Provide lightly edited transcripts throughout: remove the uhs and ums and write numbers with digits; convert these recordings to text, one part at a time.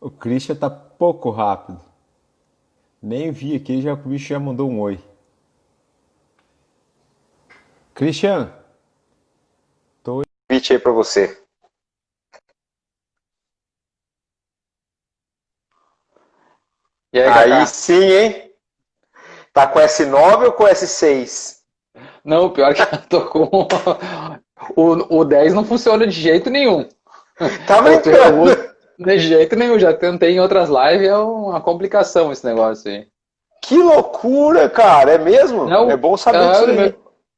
O Christian tá pouco rápido. Nem vi aqui, já o bicho já mandou um oi. Christian, tô... Convite aí pra você. E aí, Aí Kaká? sim, hein? Tá com S9 ou com S6? Não, pior que eu tô com. O 10 não funciona de jeito nenhum. Tá Eu uso brincando? de jeito nenhum. Já tentei em outras lives, é uma complicação esse negócio aí. Que loucura, cara. É mesmo? É Não, bom saber ah, disso aí.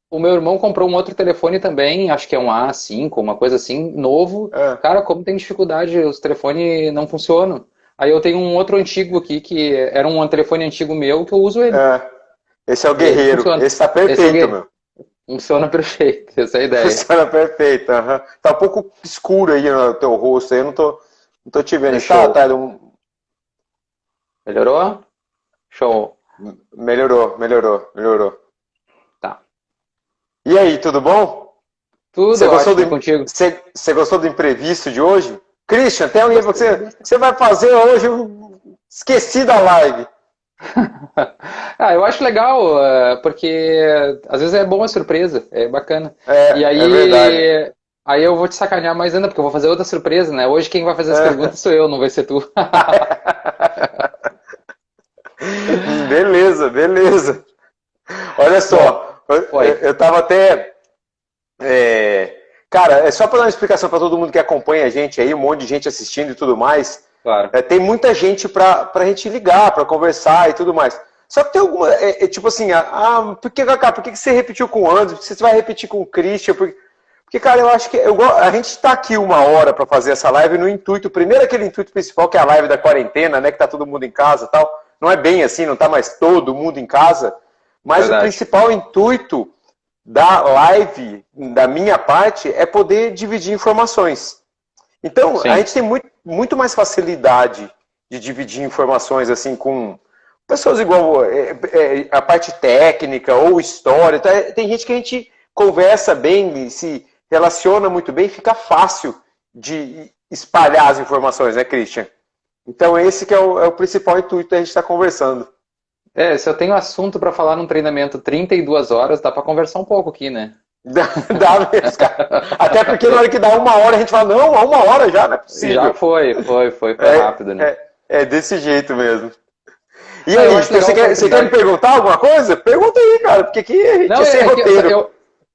o meu irmão comprou um outro telefone também, acho que é um A5, uma coisa assim, novo. É, Cara, como tem dificuldade, os telefones não funcionam. Aí eu tenho um outro antigo aqui, que era um telefone antigo meu, que eu uso ele. é. Esse é o E ele guerreiro. funciona. Esse tá Esse é o perfeito, que meu. funciona perfeito, essa é a ideia. Funciona perfeito. Aham. Tá um pouco escuro aí no teu rosto aí. Eu não tô te vendo. Está Show. atrás de um. Melhorou? Show. Melhorou, melhorou, melhorou. Tá. E aí, tudo bom? Você Tudo gostou ótimo, e contigo? você gostou do imprevisto de hoje? Christian, tem alguém que Gostei, você vai fazer hoje? Esqueci da live. Ah, eu acho legal, porque às vezes é bom a surpresa, é bacana. E É verdade. aí eu vou te sacanear mais ainda, porque eu vou fazer outra surpresa, né? Hoje quem vai fazer as perguntas sou eu, não vai ser tu. Beleza, beleza. Olha Bom, só, eu, foi, eu tava até. é, Cara, é só para dar uma explicação para todo mundo que acompanha a gente aí, um monte de gente assistindo e tudo mais. claro. Tem muita gente pra gente ligar, pra conversar e tudo mais. Só que tem alguma. Tipo assim, por que, Kaká, por que você repetiu com o Anderson? Por que você vai repetir com o Christian? Porque, cara, eu acho que a gente está aqui uma hora para fazer essa live no intuito, primeiro aquele intuito principal, que é a live da quarentena, né? Que tá todo mundo em casa e tal. Não é bem assim, não tá mais todo mundo em casa. Mas o Verdade. principal intuito da live, da minha parte, é poder dividir informações. Então, a Sim, gente tem muito mais facilidade de dividir informações assim com pessoas igual a parte técnica ou história. Tem gente que a gente conversa bem, se relaciona muito bem, fica fácil de espalhar as informações, né, Christian? Então, esse que é o principal intuito da gente estar conversando. se eu tenho assunto para falar num treinamento 32 horas, dá para conversar um pouco aqui, né? Dá mesmo, cara. Até porque na hora que dá uma hora, a gente fala, não, há uma hora já, não é Já possível. foi É, rápido, né? é desse jeito mesmo. E Não, eu aí, acho você legal a quer me oportunidade. perguntar alguma coisa? Pergunta aí, cara, porque aqui a gente Não, é sem é que roteiro.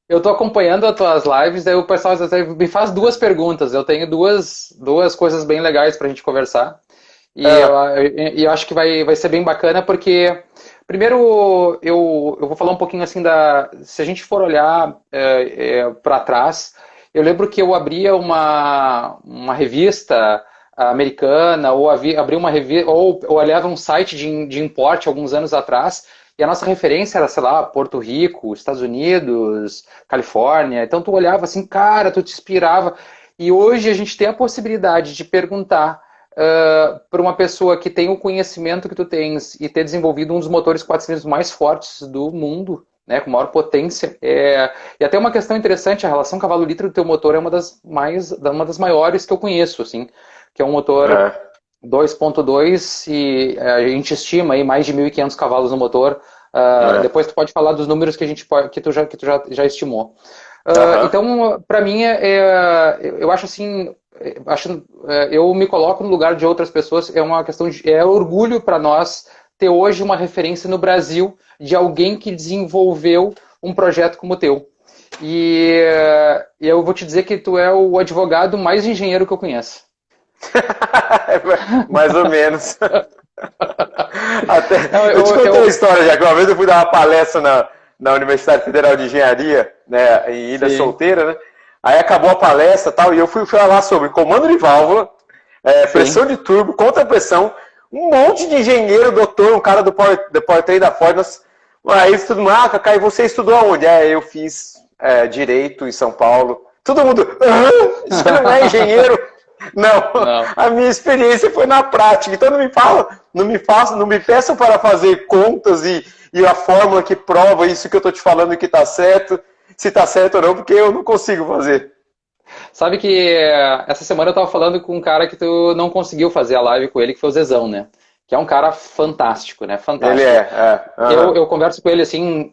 eu tô acompanhando as tuas lives, daí o pessoal às vezes me faz duas perguntas. Eu tenho duas coisas bem legais pra gente conversar. Ah, E eu acho que vai ser bem bacana, porque, primeiro, eu vou falar um pouquinho assim da. Se a gente for olhar para trás, eu lembro que eu abria uma revista americana, ou abria uma revista, ou olhava um site de importe alguns anos atrás, e a nossa referência era, sei lá, Porto Rico, Estados Unidos, Califórnia. Então tu olhava assim, cara, tu te inspirava. E hoje a gente tem a possibilidade de perguntar para uma pessoa que tem o conhecimento que tu tens e ter desenvolvido um dos motores 4 cilindros mais fortes do mundo, né, com maior potência. E até uma questão interessante, a relação cavalo-litro do teu motor é uma das maiores que eu conheço, assim, que é um motor é. 2.2 e a gente estima aí mais de 1.500 cavalos no motor. É. Depois tu pode falar dos números que tu já estimou. Aham. Então, para mim, eu acho assim, eu me coloco no lugar de outras pessoas, é uma questão é orgulho para nós ter hoje uma referência no Brasil de alguém que desenvolveu um projeto como o teu. E eu vou te dizer que tu é o advogado mais engenheiro que eu conheço. Mais ou menos. Até, Não, eu te contei a história já, que uma vez eu fui dar uma palestra na Universidade Federal de Engenharia, né, em Ilha sim, Solteira, né? Aí acabou a palestra e tal, e eu fui falar sobre comando de válvula, sim. pressão de turbo, contrapressão, um monte de engenheiro, doutor, um cara do Powertrain da Ford. Aí tudo, Cacá, e você estudou aonde? Eu fiz Direito em São Paulo. Todo mundo, você não é engenheiro? Não, Não. a minha experiência foi na prática. Então não me peçam para fazer contas e a fórmula que prova isso que eu estou te falando que está certo, se está certo ou não, porque eu não consigo fazer. Sabe que essa semana eu tava falando com um cara que tu não conseguiu fazer a live com ele, que foi o Zezão, né? Que é um cara fantástico, né? Ele Fantástico. aham. Eu converso com ele assim,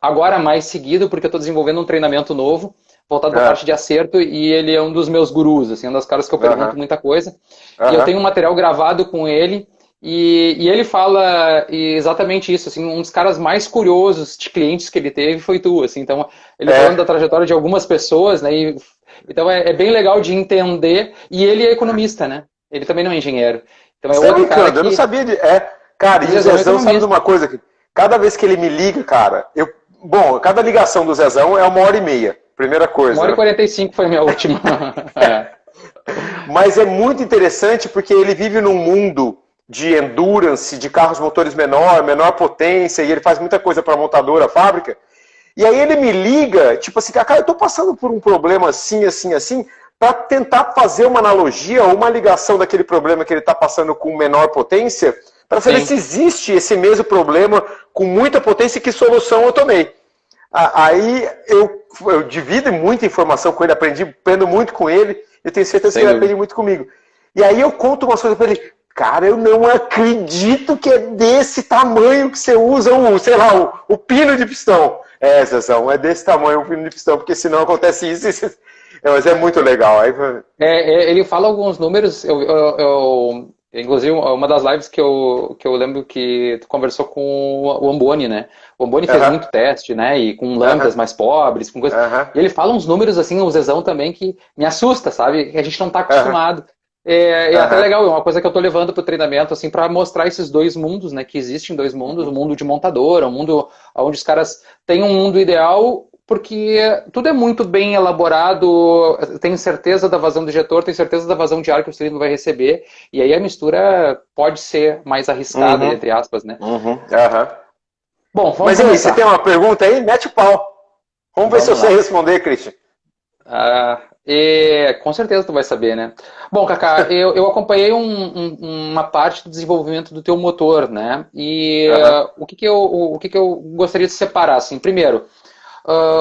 agora mais seguido, porque eu estou desenvolvendo um treinamento novo, voltado para a Aham, parte de acerto, e ele é um dos meus gurus, assim, um das caras que eu pergunto aham, muita coisa. E eu aham. tenho um material gravado com ele, e ele fala exatamente isso, assim, um dos caras mais curiosos de clientes que ele teve foi tu, assim, então ele falando da É. trajetória de algumas pessoas, né? Então é bem legal de entender, e ele é economista, né? Ele também não é engenheiro. Então é Você tá outro cara brincando? Eu não que. sabia de. É, cara, O e o Zezão é Zezão sabe de economista. uma coisa? Que cada vez que ele me liga, cara, Bom, cada ligação do Zezão é 1h30. Primeira Uma coisa, hora e né? 45 foi a minha última. É. Mas é muito interessante porque ele vive num mundo de endurance, de carros motores menor potência, e ele faz muita coisa para montadora, fábrica. E aí ele me liga, tipo assim, cara, eu tô passando por um problema assim, assim, assim, para tentar fazer uma analogia ou uma ligação daquele problema que ele está passando com menor potência, para saber Sim. se existe esse mesmo problema com muita potência e que solução eu tomei. Aí eu divido muita informação com ele, aprendo muito com ele, e tenho certeza que Sem ele dúvida. aprende muito comigo. E aí eu conto umas coisas para ele. Cara, eu não acredito que é desse tamanho que você usa sei lá, o pino de pistão. É, Zezão, é desse tamanho o pino de pistão, porque senão acontece isso. Mas é muito legal. Aí, Ele fala alguns números. Inclusive, uma das lives que eu lembro que tu conversou com o Amboni, né? O Amboni fez aham, muito teste, né? E com aham, lambdas mais pobres, com coisa. aham, E ele fala uns números, assim, o Zezão também, que me assusta, sabe? Que a gente não está aham, acostumado. É até aham, legal, é uma coisa que eu estou levando para o treinamento, assim, para mostrar esses dois mundos, né? Que existem dois mundos, o uhum, mundo de montadora, o mundo onde os caras têm um mundo ideal, porque tudo é muito bem elaborado, tem certeza da vazão do injetor, tem certeza da vazão de ar que o cilindro vai receber, e aí a mistura pode ser mais arriscada, uhum, entre aspas, né? aham. Bom, vamos Mas e aí, você tem começar. uma pergunta aí? Mete o pau. Vamos ver se eu Vamos sei lá. responder, Christian. Com certeza tu vai saber, né? Bom, Kaká, eu acompanhei uma parte do desenvolvimento do teu motor, né? E Aham, o que que eu gostaria de separar, assim, primeiro,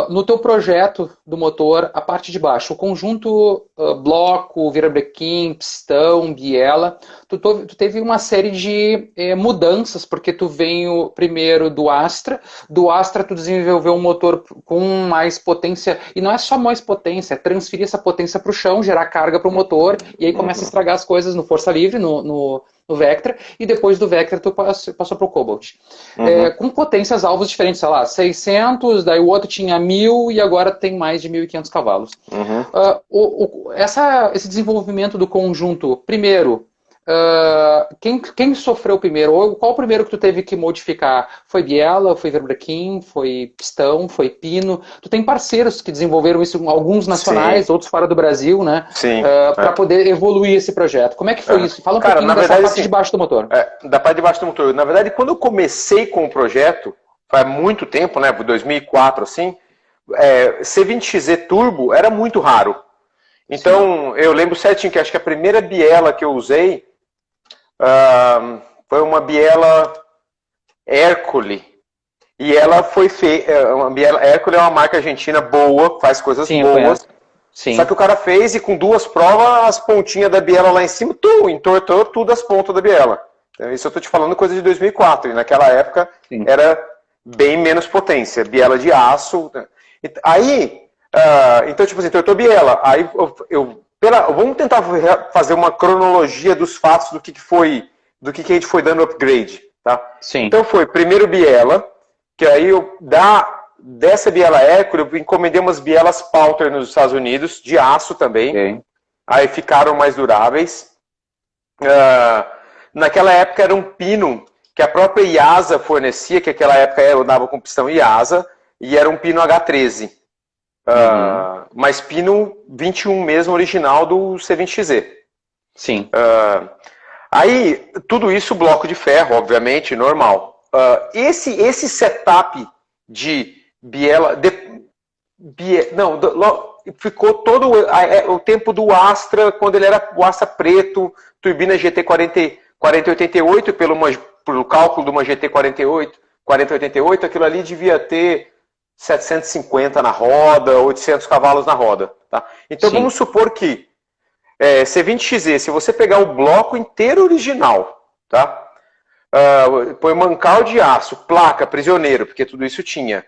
no teu projeto do motor, a parte de baixo, o conjunto bloco, virabrequim, pistão, biela, tu teve uma série de mudanças, porque tu veio primeiro do Astra tu desenvolveu um motor com mais potência, e não é só mais potência, é transferir essa potência para o chão, gerar carga para o motor, e aí começa a estragar as coisas no força livre, no Vectra, e depois do Vectra tu passou para o Cobalt. uhum, Com potências alvos diferentes, sei lá, 600, daí o outro tinha 1000 e agora tem mais de 1500 cavalos. uhum. Esse desenvolvimento do conjunto, primeiro, quem sofreu primeiro? Ou qual o primeiro que tu teve que modificar? Foi biela, foi verbrequim, foi pistão, foi pino? Tu tem parceiros que desenvolveram isso, alguns Sim, nacionais, outros fora do Brasil, né? sim. Para poder evoluir esse projeto. Como é que foi Aham. isso? Fala um Cara, pouquinho na dessa verdade, parte de assim, baixo do motor. da parte de baixo do motor. Na verdade, quando eu comecei com o projeto, faz muito tempo, né? 2004, assim, C20XZ Turbo era muito raro. Sim. Então, eu lembro certinho que acho que a primeira biela que eu usei foi uma biela Hércules. E ela foi feita. Uma biela Hércules é uma marca argentina boa, faz coisas Sim, eu boas. conheço. Só Sim, que o cara fez e com duas provas, as pontinhas da biela lá em cima, entortou tudo as pontas da biela. Então, isso eu tô te falando coisa de 2004. E naquela época sim. era bem menos potência. Biela de aço. Aí, então, tipo assim, entortou biela. Aí vamos tentar fazer uma cronologia dos fatos do que a gente foi dando upgrade. Tá? Sim. Então foi primeiro biela, que aí dessa biela Hércules, eu encomendei umas bielas Powter nos Estados Unidos, de aço também. Ok. Aí ficaram mais duráveis. Naquela época era um pino que a própria IASA fornecia, que naquela época eu dava com pistão IASA, e era um pino H13. Uhum. Mas pino 21 mesmo, original do C20XZ. Sim. Aí, tudo isso bloco de ferro, obviamente, normal. Esse setup de biela... ficou todo o tempo do Astra, quando ele era o Astra preto, turbina GT 4088, pelo cálculo de uma GT 4088, aquilo ali devia ter 750 na roda, 800 cavalos na roda. Tá? Então Sim. vamos supor que C20XZ, se você pegar o bloco inteiro original, tá? Põe mancal de aço, placa, prisioneiro, porque tudo isso tinha.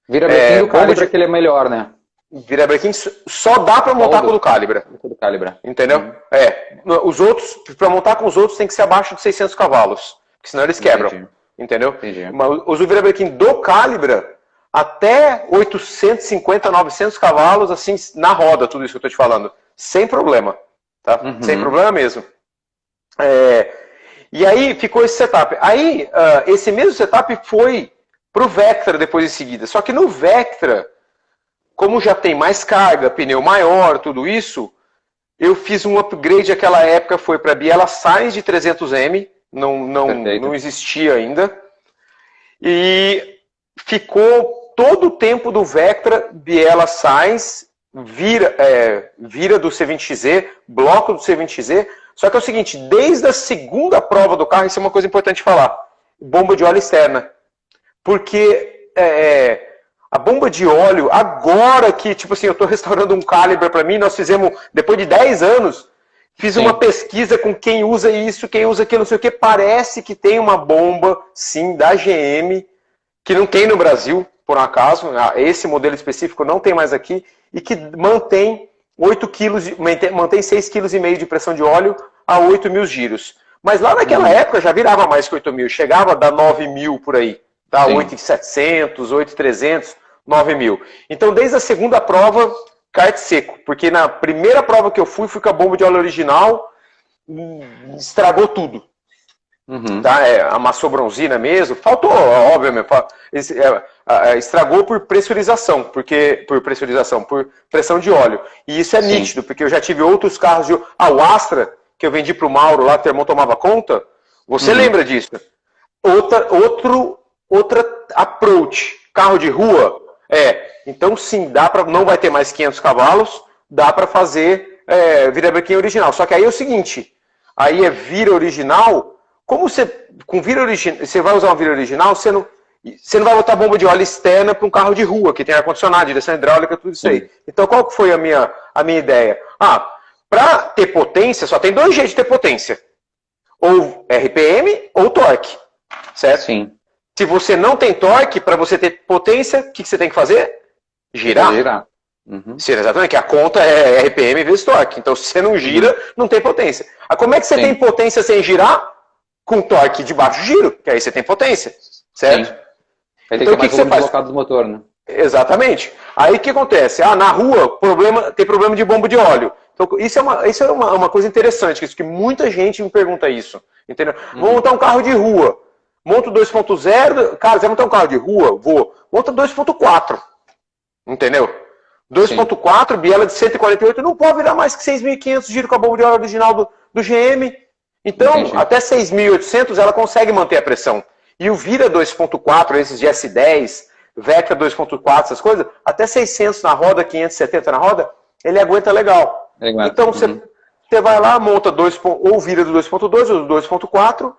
Virabrequim do bomba Calibra que ele é melhor, né? Virabrequim só dá para montar com o do Calibra. Do Calibra. Entendeu? Os outros, para montar com os outros tem que ser abaixo de 600 cavalos, porque senão eles quebram. Entendi. Entendeu? Entendi. Mas os virabrequim do Calibra até 850, 900 cavalos, assim, na roda, tudo isso que eu tô te falando. Sem problema. Tá? Sem problema mesmo. E aí ficou esse setup. Aí, esse mesmo setup foi pro Vectra depois em seguida. Só que no Vectra, como já tem mais carga, pneu maior, tudo isso, eu fiz um upgrade naquela época, foi para Biela Sainz de 300M, não existia ainda. E ficou todo o tempo do Vectra, Biela Sainz, vira do C20XZ, bloco do C20XZ. Só que é o seguinte, desde a segunda prova do carro, isso é uma coisa importante falar, bomba de óleo externa. Porque a bomba de óleo, agora que, tipo assim, eu estou restaurando um Calibra para mim, nós fizemos, depois de 10 anos, fiz uma pesquisa com quem usa isso, quem usa aquilo, não sei o que, parece que tem uma bomba, sim, da GM, que não tem no Brasil, por um acaso, esse modelo específico não tem mais aqui, e que mantém 6,5 kg de pressão de óleo a 8.000 giros. Mas lá naquela época já virava mais que 8.000, chegava a dar 9.000 por aí. Tá? 8.700, 8.300, 9.000. Então, desde a segunda prova, kart seco. Porque na primeira prova que eu fui com a bomba de óleo original, estragou tudo. Tá? Amassou bronzina mesmo. Faltou, obviamente. Estragou por pressurização. Por pressão de óleo. E isso é nítido, porque eu já tive outros carros. O Astra, que eu vendi para o Mauro lá, que o irmão tomava conta. Você lembra disso? Outra approach, carro de rua, então sim, dá pra, não vai ter mais 500 cavalos, dá para fazer virabrequim original. Só que aí é o seguinte, aí vira original, como você vai usar uma vira original, você não vai botar bomba de óleo externa para um carro de rua, que tem ar-condicionado, direção hidráulica, tudo isso aí. Então qual que foi a minha ideia? Para ter potência, só tem dois jeitos de ter potência. Ou RPM ou torque. Certo? Sim. Se você não tem torque, para você ter potência, o que você tem que fazer? Girar. Sim, exatamente, que a conta é RPM vezes torque. Então, se você não gira, não tem potência. Como é que você tem potência sem girar? Com torque de baixo giro, que aí você tem potência. Certo? Aí então, o que você faz? Do motor, né? Exatamente. Aí o que acontece? Na rua, tem problema de bomba de óleo. Então, isso é uma coisa interessante, que muita gente me pergunta isso. Entendeu? Vou montar um carro de rua. Monta 2.0, cara, você vai montar um carro de rua? Vou. Monta 2.4. Entendeu? 2.4, biela de 148, não pode virar mais que 6.500 giro com a bomba de óleo original do GM. Então, até 6.800 ela consegue manter a pressão. E o Vira 2.4, esses de S10, Vectra 2.4, essas coisas, até 600 na roda, 570 na roda, ele aguenta legal. Então, você vai lá, monta ou Vira do 2.2 ou do 2.4,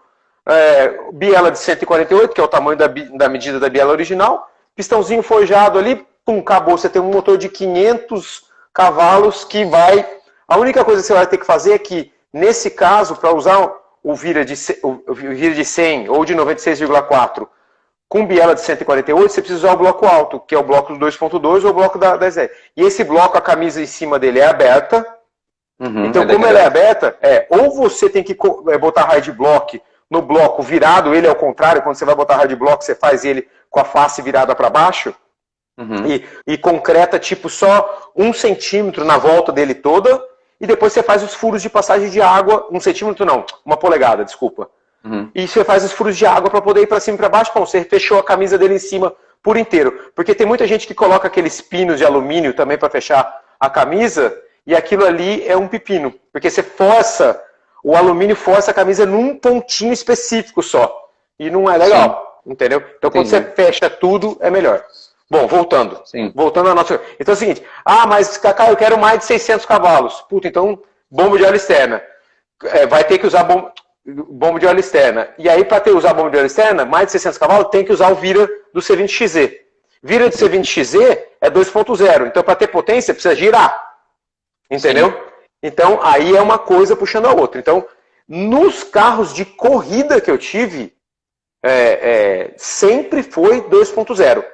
biela de 148, que é o tamanho da medida da biela original, pistãozinho forjado ali, pum, acabou. Você tem um motor de 500 cavalos que vai... A única coisa que você vai ter que fazer é que, nesse caso, para usar o Vira de 100 ou de 96,4 com biela de 148, você precisa usar o bloco alto, que é o bloco do 2.2 ou o bloco da 10. E esse bloco, a camisa em cima dele é aberta. Então, como ela é aberta, ou você tem que botar hard block no bloco virado, ele é o contrário, quando você vai botar hard block, você faz ele com a face virada para baixo, e concreta tipo só 1 centímetro na volta dele toda, e depois você faz os furos de passagem de água, 1 centímetro não, 1 polegada, desculpa. E você faz os furos de água para poder ir para cima e para baixo, você fechou a camisa dele em cima por inteiro. Porque tem muita gente que coloca aqueles pinos de alumínio também para fechar a camisa, e aquilo ali é um pepino, porque você força... O alumínio força a camisa num pontinho específico só. E não é legal. Entendeu? Então, quando você fecha tudo, é melhor. Bom, voltando. Voltando à nossa... Então é o seguinte. Mas, Cacá, eu quero mais de 600 cavalos. Puta, então, bomba de óleo externa. Vai ter que usar bomba de óleo externa. E aí, para usar bomba de óleo externa, mais de 600 cavalos, tem que usar o Vira do C20XZ. Vira do C20XZ é 2.0. Então, para ter potência, precisa girar. Entendeu? Sim. Então, aí é uma coisa puxando a outra. Então, nos carros de corrida que eu tive, sempre foi 2.0.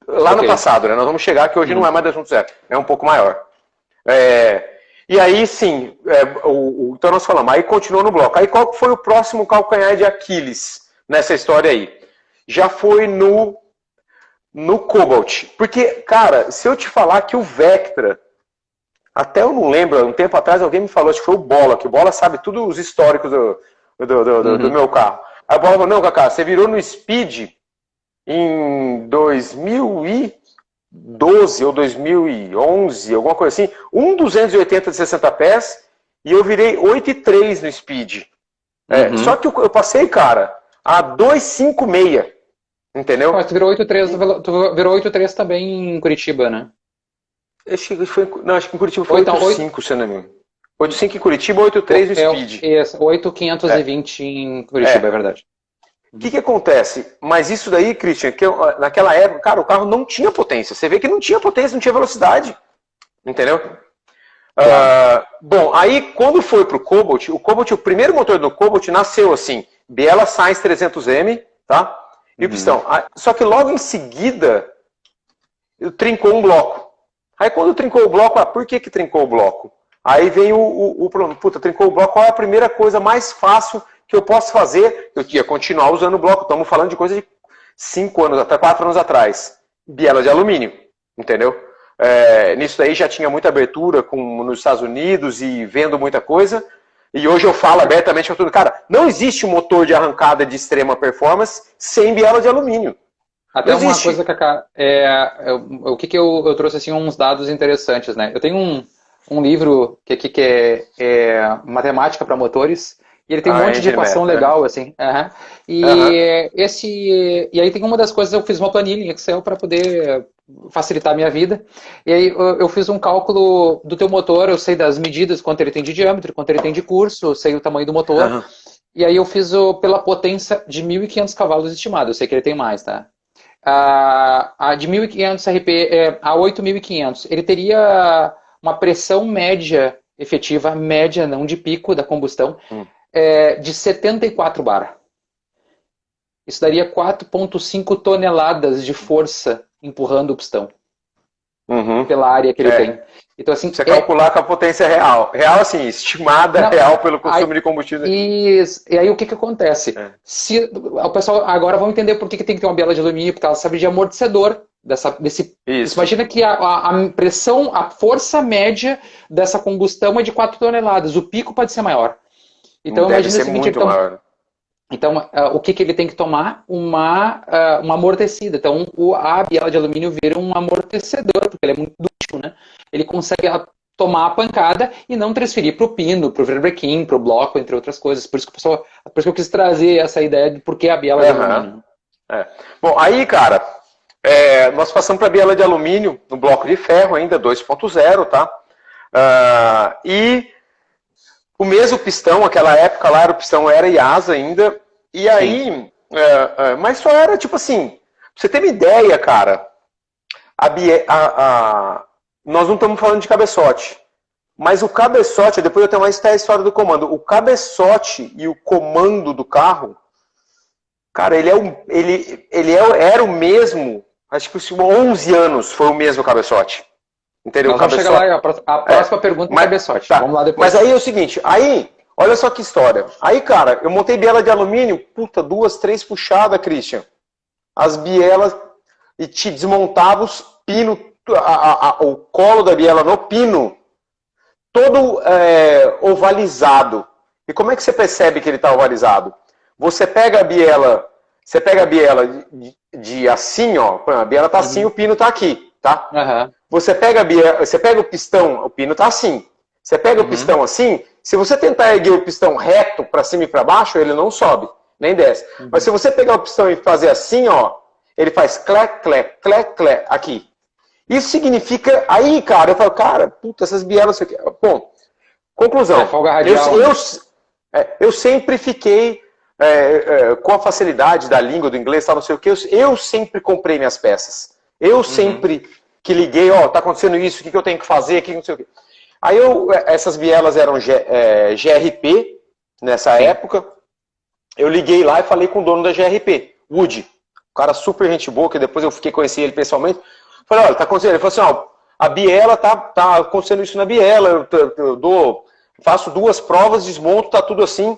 Lá no passado, né? Nós vamos chegar que hoje não é mais 2.0, é um pouco maior. E aí, sim, então nós falamos, aí continuou no bloco. Aí qual foi o próximo calcanhar de Aquiles nessa história aí? Já foi no Cobalt. Porque, cara, se eu te falar que o Vectra, até eu não lembro, um tempo atrás alguém me falou, acho que foi o Bola, que o Bola sabe tudo os históricos do meu carro. Aí o Bola falou, não, Kaká, você virou no Speed em 2012 ou 2011, alguma coisa assim, 280 de 60 pés, e eu virei 8,3 no Speed. Só que eu passei, cara, a 2,56, entendeu? Mas tu virou 8,3 também em Curitiba, né? Acho que em Curitiba foi 8,5, se não me engano. 8,5 em Curitiba, 8,3 no Speed. 8,520 em Curitiba, é verdade. O que acontece? Mas isso daí, Christian, que naquela época, cara, o carro não tinha potência. Você vê que não tinha potência, não tinha velocidade. Entendeu? Bom, aí quando foi pro Cobalt, o primeiro motor do Cobalt nasceu assim, Biela Sainz 300M, tá? E o pistão. Só que logo em seguida, trincou um bloco. Aí quando trincou o bloco, por que trincou o bloco? Aí vem o problema. Puta, trincou o bloco, qual é a primeira coisa mais fácil que eu posso fazer? Eu ia continuar usando o bloco. Estamos falando de coisa de 5 anos, até 4 anos atrás. Biela de alumínio, entendeu? Nisso daí já tinha muita abertura nos Estados Unidos e vendo muita coisa. E hoje eu falo abertamente para tudo. Cara, não existe um motor de arrancada de extrema performance sem biela de alumínio. Até uma coisa, Kaká, o que eu trouxe assim uns dados interessantes, né? Eu tenho um livro que é Matemática para Motores, e ele tem um monte de equação legal, assim. E aí tem uma das coisas, eu fiz uma planilha em Excel para poder facilitar a minha vida. E aí eu fiz um cálculo do teu motor, eu sei das medidas, quanto ele tem de diâmetro, quanto ele tem de curso, eu sei o tamanho do motor. E aí eu fiz pela potência de 1.500 cavalos estimado, eu sei que ele tem mais, tá? A de 1.500 RP a 8.500, ele teria uma pressão média efetiva, média, não de pico da combustão, de 74 bar. Isso daria 4,5 toneladas de força empurrando o pistão. Pela área que ele tem. Então, assim, você calcular com a potência real. Real, assim, estimada real pelo consumo de combustível. E aí o que acontece? Se o pessoal agora vão entender por que tem que ter uma biela de alumínio, porque ela serve de amortecedor desse. Imagina que a pressão, a força média dessa combustão é de 4 toneladas. O pico pode ser maior. Então imagina o seguinte, então o que ele tem que tomar? Uma amortecida. Então a biela de alumínio vira um amortecedor, porque ele é muito dúctil, né? Ele consegue tomar a pancada e não transferir para o pino, para o verbrequim, para o bloco, entre outras coisas. Por isso que eu quis trazer essa ideia de por que a biela de alumínio. Bom, aí, cara, nós passamos para a biela de alumínio no bloco de ferro ainda, 2.0, tá? E o mesmo pistão, aquela época lá, o pistão era IASA ainda, e aí, mas só era tipo assim, pra você ter uma ideia, cara, nós não estamos falando de cabeçote, mas o cabeçote, depois eu tenho mais a história do comando, o cabeçote e o comando do carro, cara, era o mesmo, acho que 11 anos foi o mesmo cabeçote. Entendeu? Vamos chegar lá, a próxima pergunta é cabeçote. Tá. Vamos lá depois. Mas aí é o seguinte, olha só que história. Aí, cara, eu montei biela de alumínio, 2, 3 puxadas, Christian. As bielas, e te desmontava os pinos, o colo da biela no pino, todo ovalizado. E como é que você percebe que ele está ovalizado? Você pega a biela de assim, ó, a biela tá assim, o pino tá aqui, tá? Você pega o pistão, o pino tá assim. Você pega o pistão assim, se você tentar erguer o pistão reto para cima e para baixo, ele não sobe, nem desce. Mas se você pegar o pistão e fazer assim, ó, ele faz clec, clec, clec, clec, aqui. Isso significa, aí, cara, eu falo, cara, puta, essas bielas... Bom, conclusão. Folga radial, eu sempre fiquei com a facilidade da língua, do inglês, tal, não sei o que, eu sempre comprei minhas peças. Eu sempre... que liguei, tá acontecendo isso, o que eu tenho que fazer, não sei o quê. Aí essas bielas eram GRP nessa época. Eu liguei lá e falei com o dono da GRP, Woody. Um cara super gente boa, que depois eu conheci ele pessoalmente. Falei, olha, tá acontecendo. Ele falou assim, ó, a biela tá acontecendo isso na biela. Faço 2 provas, desmonto, tá tudo assim.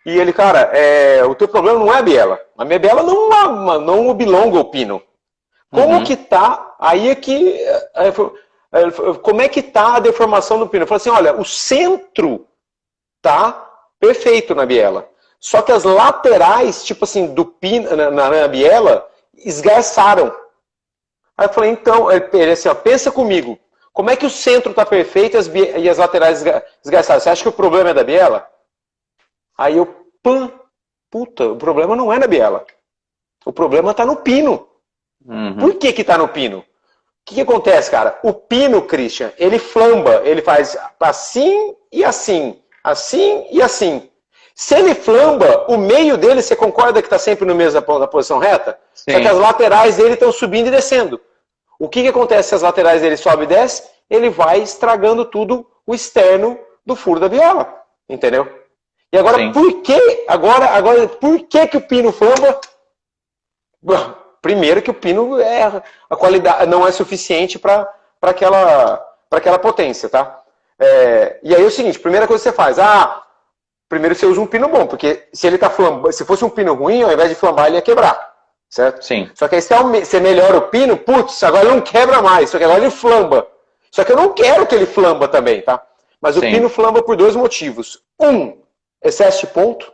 E ele, cara, o teu problema não é a biela. A minha biela não oblonga o pino. Como que tá? Aí é que... como é que tá a deformação do pino? Eu falei assim, olha, o centro tá perfeito na biela. Só que as laterais, tipo assim, do pino na biela, esgarçaram. Aí eu falei, então, ele assim, ó, pensa comigo. Como é que o centro tá perfeito e as laterais esgarçaram? Você acha que o problema é da biela? Aí eu, puta, o problema não é na biela. O problema tá no pino. Por que tá no pino? O que acontece, cara? O pino, Christian, ele flamba, ele faz assim e assim, assim e assim. Se ele flamba, o meio dele, você concorda que está sempre no mesmo da posição reta? Sim. Só que as laterais dele estão subindo e descendo. O que acontece se as laterais dele sobem e descem? Ele vai estragando tudo o externo do furo da biela. Entendeu? E agora, Sim. por que o pino flamba? Primeiro que o pino a qualidade não é suficiente para aquela potência, tá? E aí é o seguinte, primeira coisa que você faz, primeiro você usa um pino bom, porque se ele tá flambando, se fosse um pino ruim, ao invés de flambar, ele ia quebrar, certo? Sim. Só que aí você melhora o pino, putz, agora ele não quebra mais, só que agora ele flamba. Só que eu não quero que ele flamba também, tá? Mas o pino flamba por 2 motivos. Excesso de ponto,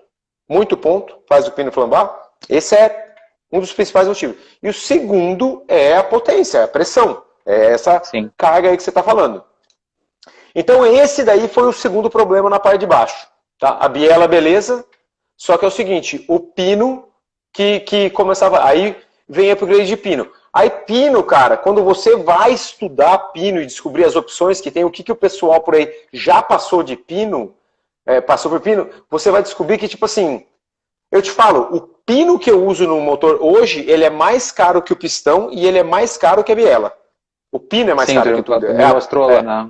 muito ponto, faz o pino flambar. Esse é um dos principais motivos. E o segundo é a potência, a pressão. É essa carga aí que você está falando. Então esse daí foi o segundo problema na parte de baixo. Tá? A biela, beleza. Só que é o seguinte, o pino que começava... Aí vem upgrade de pino. Aí pino, cara, quando você vai estudar pino e descobrir as opções que tem, o que o pessoal por aí já passou de pino, passou por pino, você vai descobrir que, tipo assim, eu te falo, o pino que eu uso no motor hoje, ele é mais caro que o pistão e ele é mais caro que a biela. O pino é mais caro que tudo. Mostrou lá na...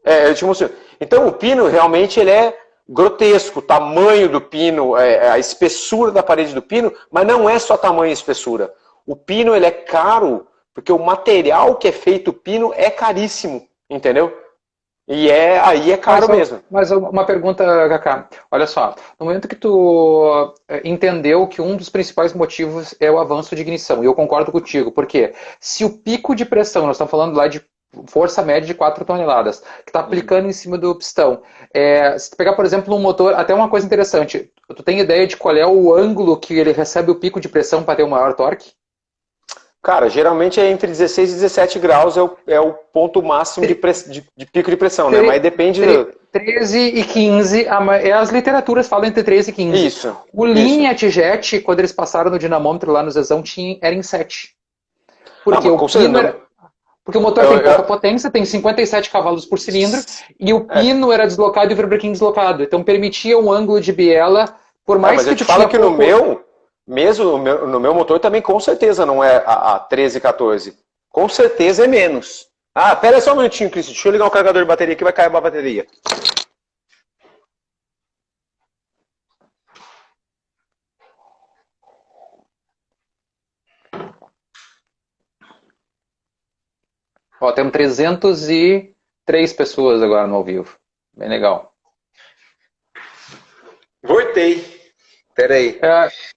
eu te mostrei. Então o pino realmente ele é grotesco, o tamanho do pino, a espessura da parede do pino, mas não é só tamanho e espessura. O pino ele é caro porque o material que é feito o pino é caríssimo, entendeu? E aí é caro mesmo. Mas uma pergunta, Kaká. Olha só, no momento que tu entendeu que um dos principais motivos é o avanço de ignição, e eu concordo contigo, porque se o pico de pressão, nós estamos falando lá de força média de 4 toneladas, que está aplicando em cima do pistão, se tu pegar, por exemplo, um motor, até uma coisa interessante, tu tem ideia de qual é o ângulo que ele recebe o pico de pressão para ter o maior torque? Cara, geralmente é entre 16 e 17 graus é o ponto máximo de pico de pressão, né? Mas depende... 13 e 15, as literaturas falam entre 13 e 15. Isso. O Lineat Jet, quando eles passaram no dinamômetro lá no Zezão, era em 7. Porque porque o motor tem pouca potência, tem 57 cavalos por cilindro, e o pino era deslocado e o virbraquim deslocado. Então permitia um ângulo de biela, por mais mas que eu te falo que no meu motor também com certeza não é a 13, 14. Com certeza é menos. Pera aí só um minutinho, Cristian. Deixa eu ligar o carregador de bateria que vai cair a bateria. Ó, temos 303 pessoas agora no ao vivo. Bem legal. Voltei. Pera aí.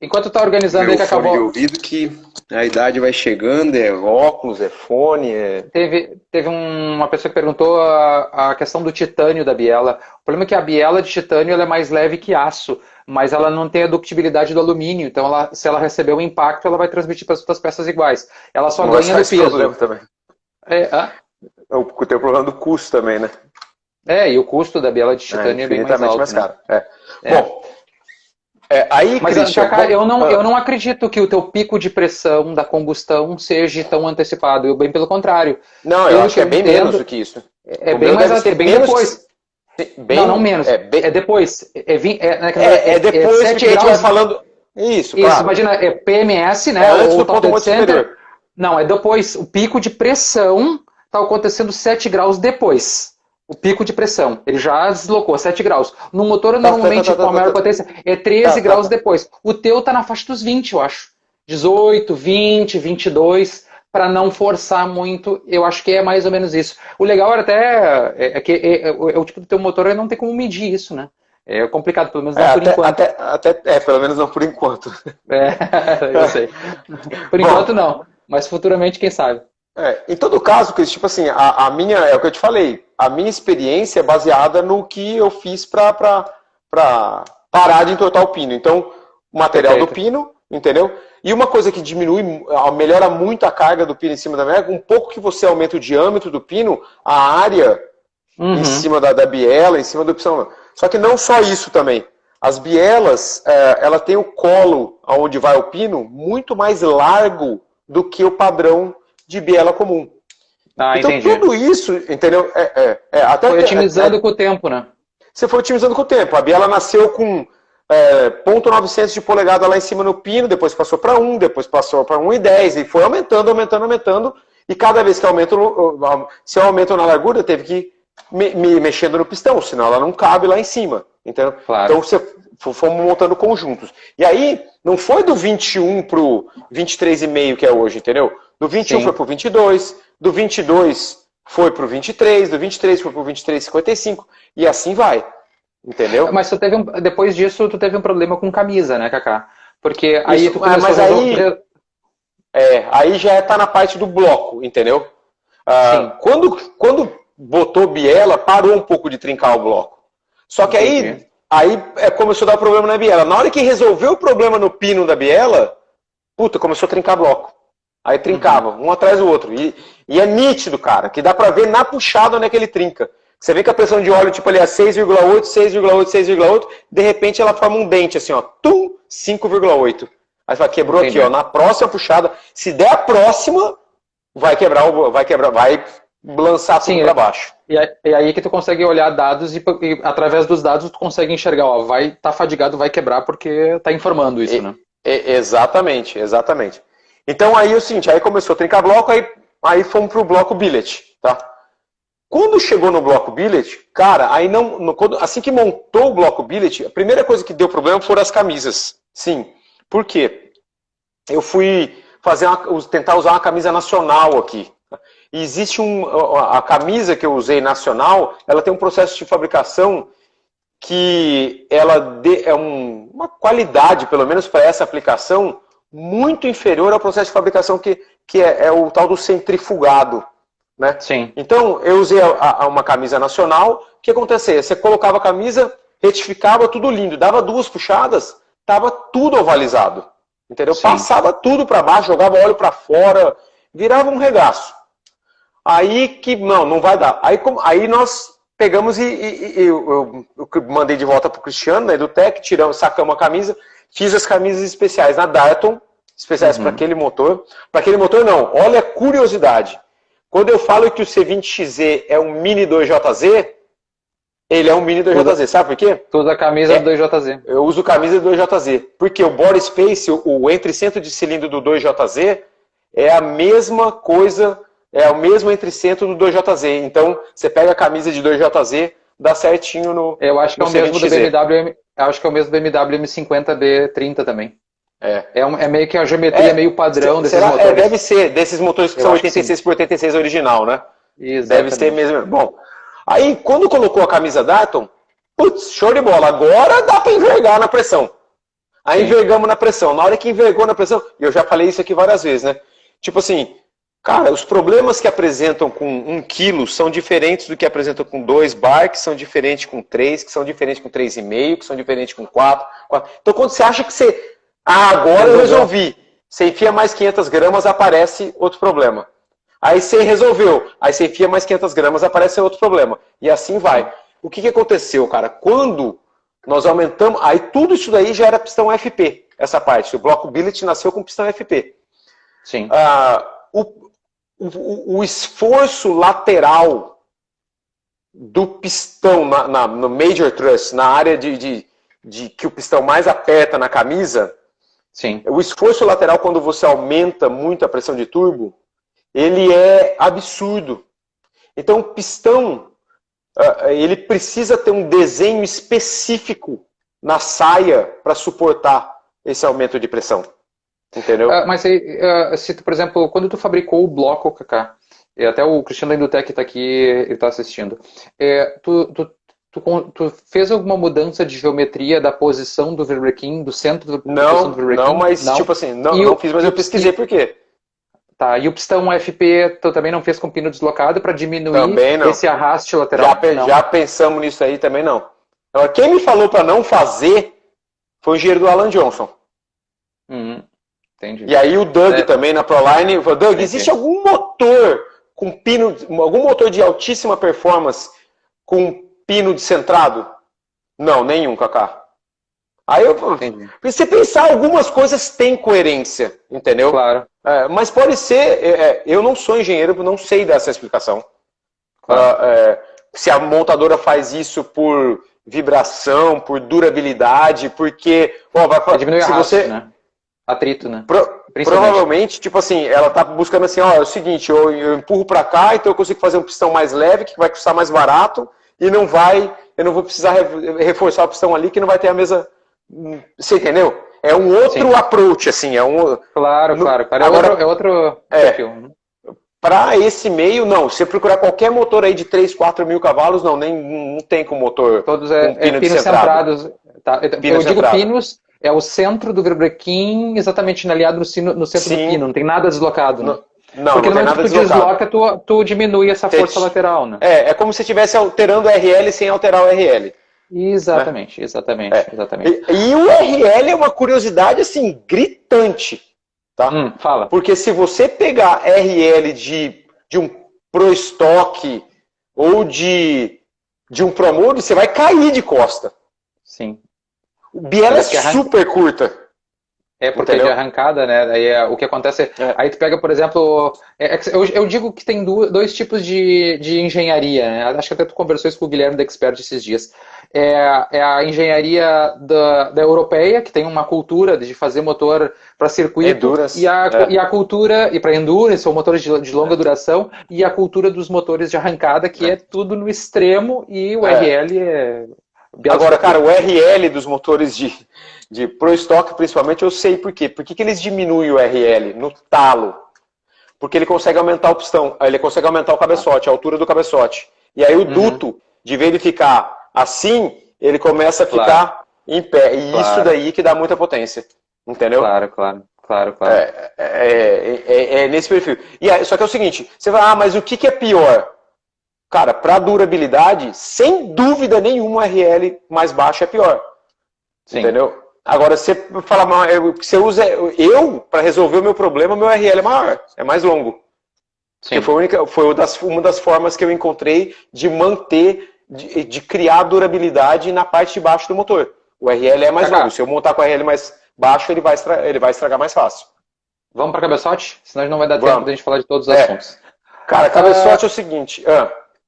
Enquanto tá organizando aí que acabou... Fone de ouvido que a idade vai chegando, é óculos, é fone, Teve uma pessoa que perguntou a questão do titânio da biela. O problema é que a biela de titânio ela é mais leve que aço, mas ela não tem a ductibilidade do alumínio, então se ela receber um impacto, ela vai transmitir para as outras peças iguais. Ela só ganha do peso. Também. O teu problema do custo também, né? E o custo da biela de titânio é bem mais alto. Mais caro. Bom... aí, mas, Christian, Kaká, eu não acredito que o teu pico de pressão da combustão seja tão antecipado. Eu bem pelo contrário. Não, eu acho que é bem menos do que isso. É bem mais bem depois. Não menos. É depois. Depois que a gente vai falando... Isso, claro. Imagina, é PMS, né? Antes do ponto muito superior. Não, é depois. O pico de pressão está acontecendo 7 graus depois. O pico de pressão. Ele já deslocou 7 graus. No motor, Tá, normalmente, com a maior potência, é 13 graus depois. O teu tá na faixa dos 20, eu acho. 18, 20, 22, para não forçar muito. Eu acho que é mais ou menos isso. O legal era até é que o tipo do teu motor não tem como medir isso, né? É complicado, pelo menos não por enquanto. Pelo menos não por enquanto. Eu sei. Por enquanto não. Mas futuramente, quem sabe? Em todo caso, Cris, tipo assim, a minha, é o que eu te falei, a minha experiência é baseada no que eu fiz para parar de entortar o pino. Então, o material do pino, entendeu? E uma coisa que diminui, melhora muito a carga do pino em cima da média, um pouco que você aumenta o diâmetro do pino, a área em cima da biela, em cima do pistão. Só que não só isso também. As bielas, ela tem o colo onde vai o pino muito mais largo do que o padrão de biela comum. Então entendi. tudo isso, entendeu? Até foi otimizando com o tempo, né? Você foi otimizando com o tempo. A biela nasceu com 0,900 de polegada lá em cima no pino, depois passou para 1, depois passou para 1,10 e foi aumentando. E cada vez que se eu aumento na largura, teve que me mexendo no pistão, senão ela não cabe lá em cima. Entendeu? Claro. Então fomos montando conjuntos. E aí, não foi do 21 pro 23,5 que é hoje, entendeu? Do 21 foi pro 22, do 22 foi pro 23, do 23 foi pro 23,55 e assim vai. Entendeu? Mas depois disso, tu teve um problema com camisa, né, Kaká? Porque aí tu começou mas aí já tá na parte do bloco, entendeu? Quando botou biela, parou um pouco de trincar o bloco. Só que aí começou a dar problema na biela. Na hora que resolveu o problema no pino da biela, começou a trincar bloco. Aí trincava, um atrás do outro. E é nítido, cara, que dá pra ver na puxada onde é que ele trinca. Você vê que a pressão de óleo, tipo ali, é 6,8, 6,8, 6,8, de repente ela forma um dente, assim, ó, 5,8. Aí você fala, quebrou aqui, ó, na próxima puxada, se der a próxima, vai lançar tudo pra baixo. E aí que tu consegue olhar dados e através dos dados tu consegue enxergar, ó, tá fadigado, vai quebrar porque tá informando isso, né? Exatamente. Então aí é o seguinte, aí começou a trincar bloco, aí fomos pro bloco billet, tá? Quando chegou no bloco billet, cara, aí assim que montou o bloco billet, a primeira coisa que deu problema foram as camisas. Sim. Por quê? Eu fui tentar usar uma camisa nacional aqui. E existe a camisa que eu usei nacional, ela tem um processo de fabricação que ela é uma qualidade, pelo menos para essa aplicação, muito inferior ao processo de fabricação que é o tal do centrifugado. Né? Sim. Então, eu usei uma camisa nacional. O que acontecia? Você colocava a camisa, retificava, tudo lindo. Dava 2 puxadas, estava tudo ovalizado. Entendeu? Sim. Passava tudo para baixo, jogava óleo para fora, virava um regaço. Aí que, não vai dar. Aí nós pegamos eu mandei de volta para o Cristiano, né, do Tec, sacamos a camisa, fiz as camisas especiais na Darton, especiais para aquele motor. Para aquele motor não, olha a curiosidade. Quando eu falo que o C20XZ é um mini 2JZ, ele é um mini 2JZ, sabe por quê? Tu usa a camisa do 2JZ. Eu uso camisa do 2JZ, porque o body space, o entre-centro de cilindro do 2JZ, é a mesma coisa, é o mesmo entre-centro do 2JZ. Então, você pega a camisa de 2JZ, dá certinho no Eu acho que é o mesmo do C20XZ. BMW, acho que é o mesmo do BMW M50B30 também. É meio que a geometria meio padrão desses motores. Deve ser, desses motores que são 86 por 86 original, né? Exatamente. Deve ser mesmo. Bom, aí quando colocou a camisa Darton, putz, show de bola, agora dá para envergar na pressão. Aí envergamos na pressão. Na hora que envergou na pressão, e eu já falei isso aqui várias vezes, né? Tipo assim, cara, os problemas que apresentam com 1 kg são diferentes do que apresentam com 2 bar, que são diferentes com 3, que são diferentes com 3,5, que são diferentes com 4. Então quando você acha que você... agora eu resolvi. Você enfia mais 500 gramas, aparece outro problema. Aí você resolveu. Aí você enfia mais 500 gramas, aparece outro problema. E assim vai. O que aconteceu, cara? Quando nós aumentamos... Aí tudo isso daí já era pistão FP. Essa parte. O bloco billet nasceu com pistão FP. Sim. O esforço lateral do pistão no Major Thrust, na área de que o pistão mais aperta na camisa... Sim. O esforço lateral, quando você aumenta muito a pressão de turbo, ele é absurdo. Então, o pistão ele precisa ter um desenho específico na saia para suportar esse aumento de pressão. Entendeu? Mas aí, se tu, por exemplo, quando tu fabricou o bloco, Kaká, e até o Cristiano da Indutec está aqui, ele está assistindo, tu fez alguma mudança de geometria da posição do Vibrequim, do centro da posição do Vibrequim? Não, mas tipo assim, não fiz, mas eu pesquisei por quê. Tá, e o pistão FP tu também não fez com pino deslocado para diminuir esse arraste lateral? Já pensamos nisso aí também não. Agora, quem me falou para não fazer foi o engenheiro do Alan Johnson. Entendi. E aí o Doug também na Proline falou, Doug, existe algum motor com pino, algum motor de altíssima performance com pino descentrado? Não, nenhum, Kaká. Aí você pensar, algumas coisas têm coerência, entendeu? Claro. Mas pode ser, eu não sou engenheiro, não sei dessa explicação. Claro. Se a montadora faz isso por vibração, por durabilidade, porque vai diminuir a arraste, né? Atrito, né? Provavelmente, tipo assim, ela tá buscando assim, é o seguinte, eu empurro para cá, então eu consigo fazer um pistão mais leve, que vai custar mais barato, e eu não vou precisar reforçar o pistão ali, que não vai ter a mesma... Você entendeu? É um outro approach, assim, Claro. Agora, é outro perfil. Para esse meio, não. Se você procurar qualquer motor aí de 3, 4 mil cavalos, não tem com motor. Todos com pinos centrados. Tá. Eu digo pinos, é o centro do Vibrequim exatamente aliado no centro do pino, não tem nada deslocado, né? Porque no momento que tu desloca, tu diminui essa força lateral, né? É como se estivesse alterando o RL sem alterar o RL. Exatamente, né? exatamente. E o RL é uma curiosidade, assim, gritante. Tá? Fala. Porque se você pegar RL de um Pro Stock ou de um Pro Mode, você vai cair de costa. Sim. O biela é super curta. Porque entendeu? De arrancada, né? Aí, o que acontece aí tu pega, por exemplo, eu digo que tem dois tipos de engenharia, né? Acho que até tu conversou isso com o Guilherme da Expert esses dias. É a engenharia da europeia, que tem uma cultura de fazer motor para circuito, Endurance, e a cultura, e para endurance, ou motores de longa duração, e a cultura dos motores de arrancada, que é tudo no extremo, e o RL é... Agora, cara, o RL dos motores de Pro Stock, principalmente, eu sei por quê. Por que eles diminuem o RL no talo? Porque ele consegue aumentar o pistão, ele consegue aumentar o cabeçote, a altura do cabeçote. E aí o duto, de vez de ficar assim, ele começa a ficar em pé. E isso daí que dá muita potência. Entendeu? Claro. É nesse perfil. E aí, só que é o seguinte, você vai, mas o que é pior? Cara, para durabilidade, sem dúvida nenhuma, o RL mais baixo é pior. Sim. Entendeu? Agora, você fala, você usa. Para resolver o meu problema, meu RL é maior, é mais longo. Sim. Foi uma das formas que eu encontrei de manter, de criar durabilidade na parte de baixo do motor. O RL é mais longo. Se eu montar com o RL mais baixo, ele vai estragar mais fácil. Vamos para cabeçote? Senão não vai dar tempo de a gente falar de todos os assuntos. Cara, cabeçote é o seguinte.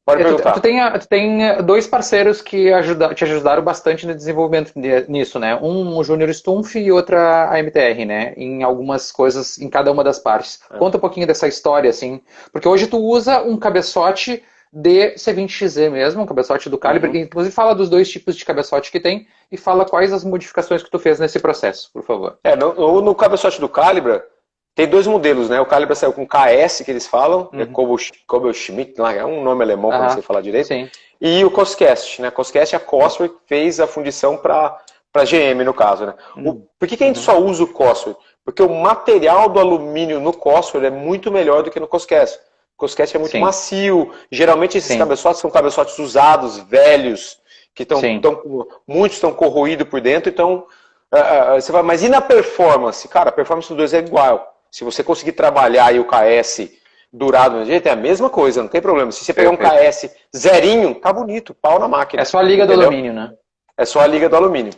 Pode perguntar. Tu tem dois parceiros que te ajudaram bastante no desenvolvimento nisso, né? Um, o Júnior Stumpf, e outra a MTR, né? Em algumas coisas, em cada uma das partes. Conta um pouquinho dessa história, assim. Porque hoje tu usa um cabeçote de C20XZ mesmo, um cabeçote do Calibre. Que, inclusive, fala dos dois tipos de cabeçote que tem e fala quais as modificações que tu fez nesse processo, por favor. No cabeçote do Calibre, tem dois modelos, né? O Calibre saiu com KS, que eles falam, Kobel-Schmidt, é um nome alemão, para você falar direito. Sim. E o Coscast, né? Coscast, a Cosworth fez a fundição para GM, no caso, né? Por que a gente só usa o Cosworth? Porque o material do alumínio no Cosworth é muito melhor do que no Coscast. O Coscast é muito macio. Geralmente esses cabeçotes são cabeçotes usados, velhos, que muitos estão corroídos por dentro, então você vai, mas e na performance? Cara, a performance dos dois é igual. Se você conseguir trabalhar aí o KS durado do jeito, é a mesma coisa, não tem problema. Se você pegar um KS zerinho, tá bonito, pau na máquina. É só a liga do alumínio, né? É só a liga do alumínio.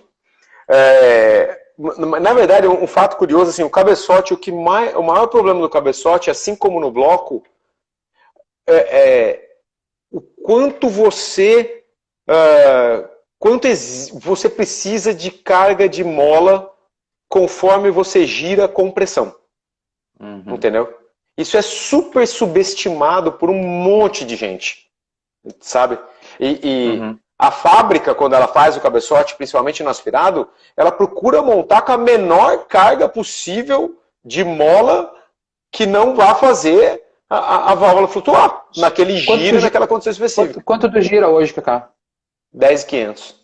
Na verdade, um fato curioso, assim, o cabeçote, o maior problema do cabeçote, assim como no bloco, o quanto você precisa de carga de mola conforme você gira com pressão. Entendeu? Isso é super subestimado por um monte de gente, sabe? E a fábrica, quando ela faz o cabeçote, principalmente no aspirado, ela procura montar com a menor carga possível de mola que não vá fazer a válvula flutuar naquele giro, naquela condição específica. Quanto tu gira hoje, Kaká? 10.500.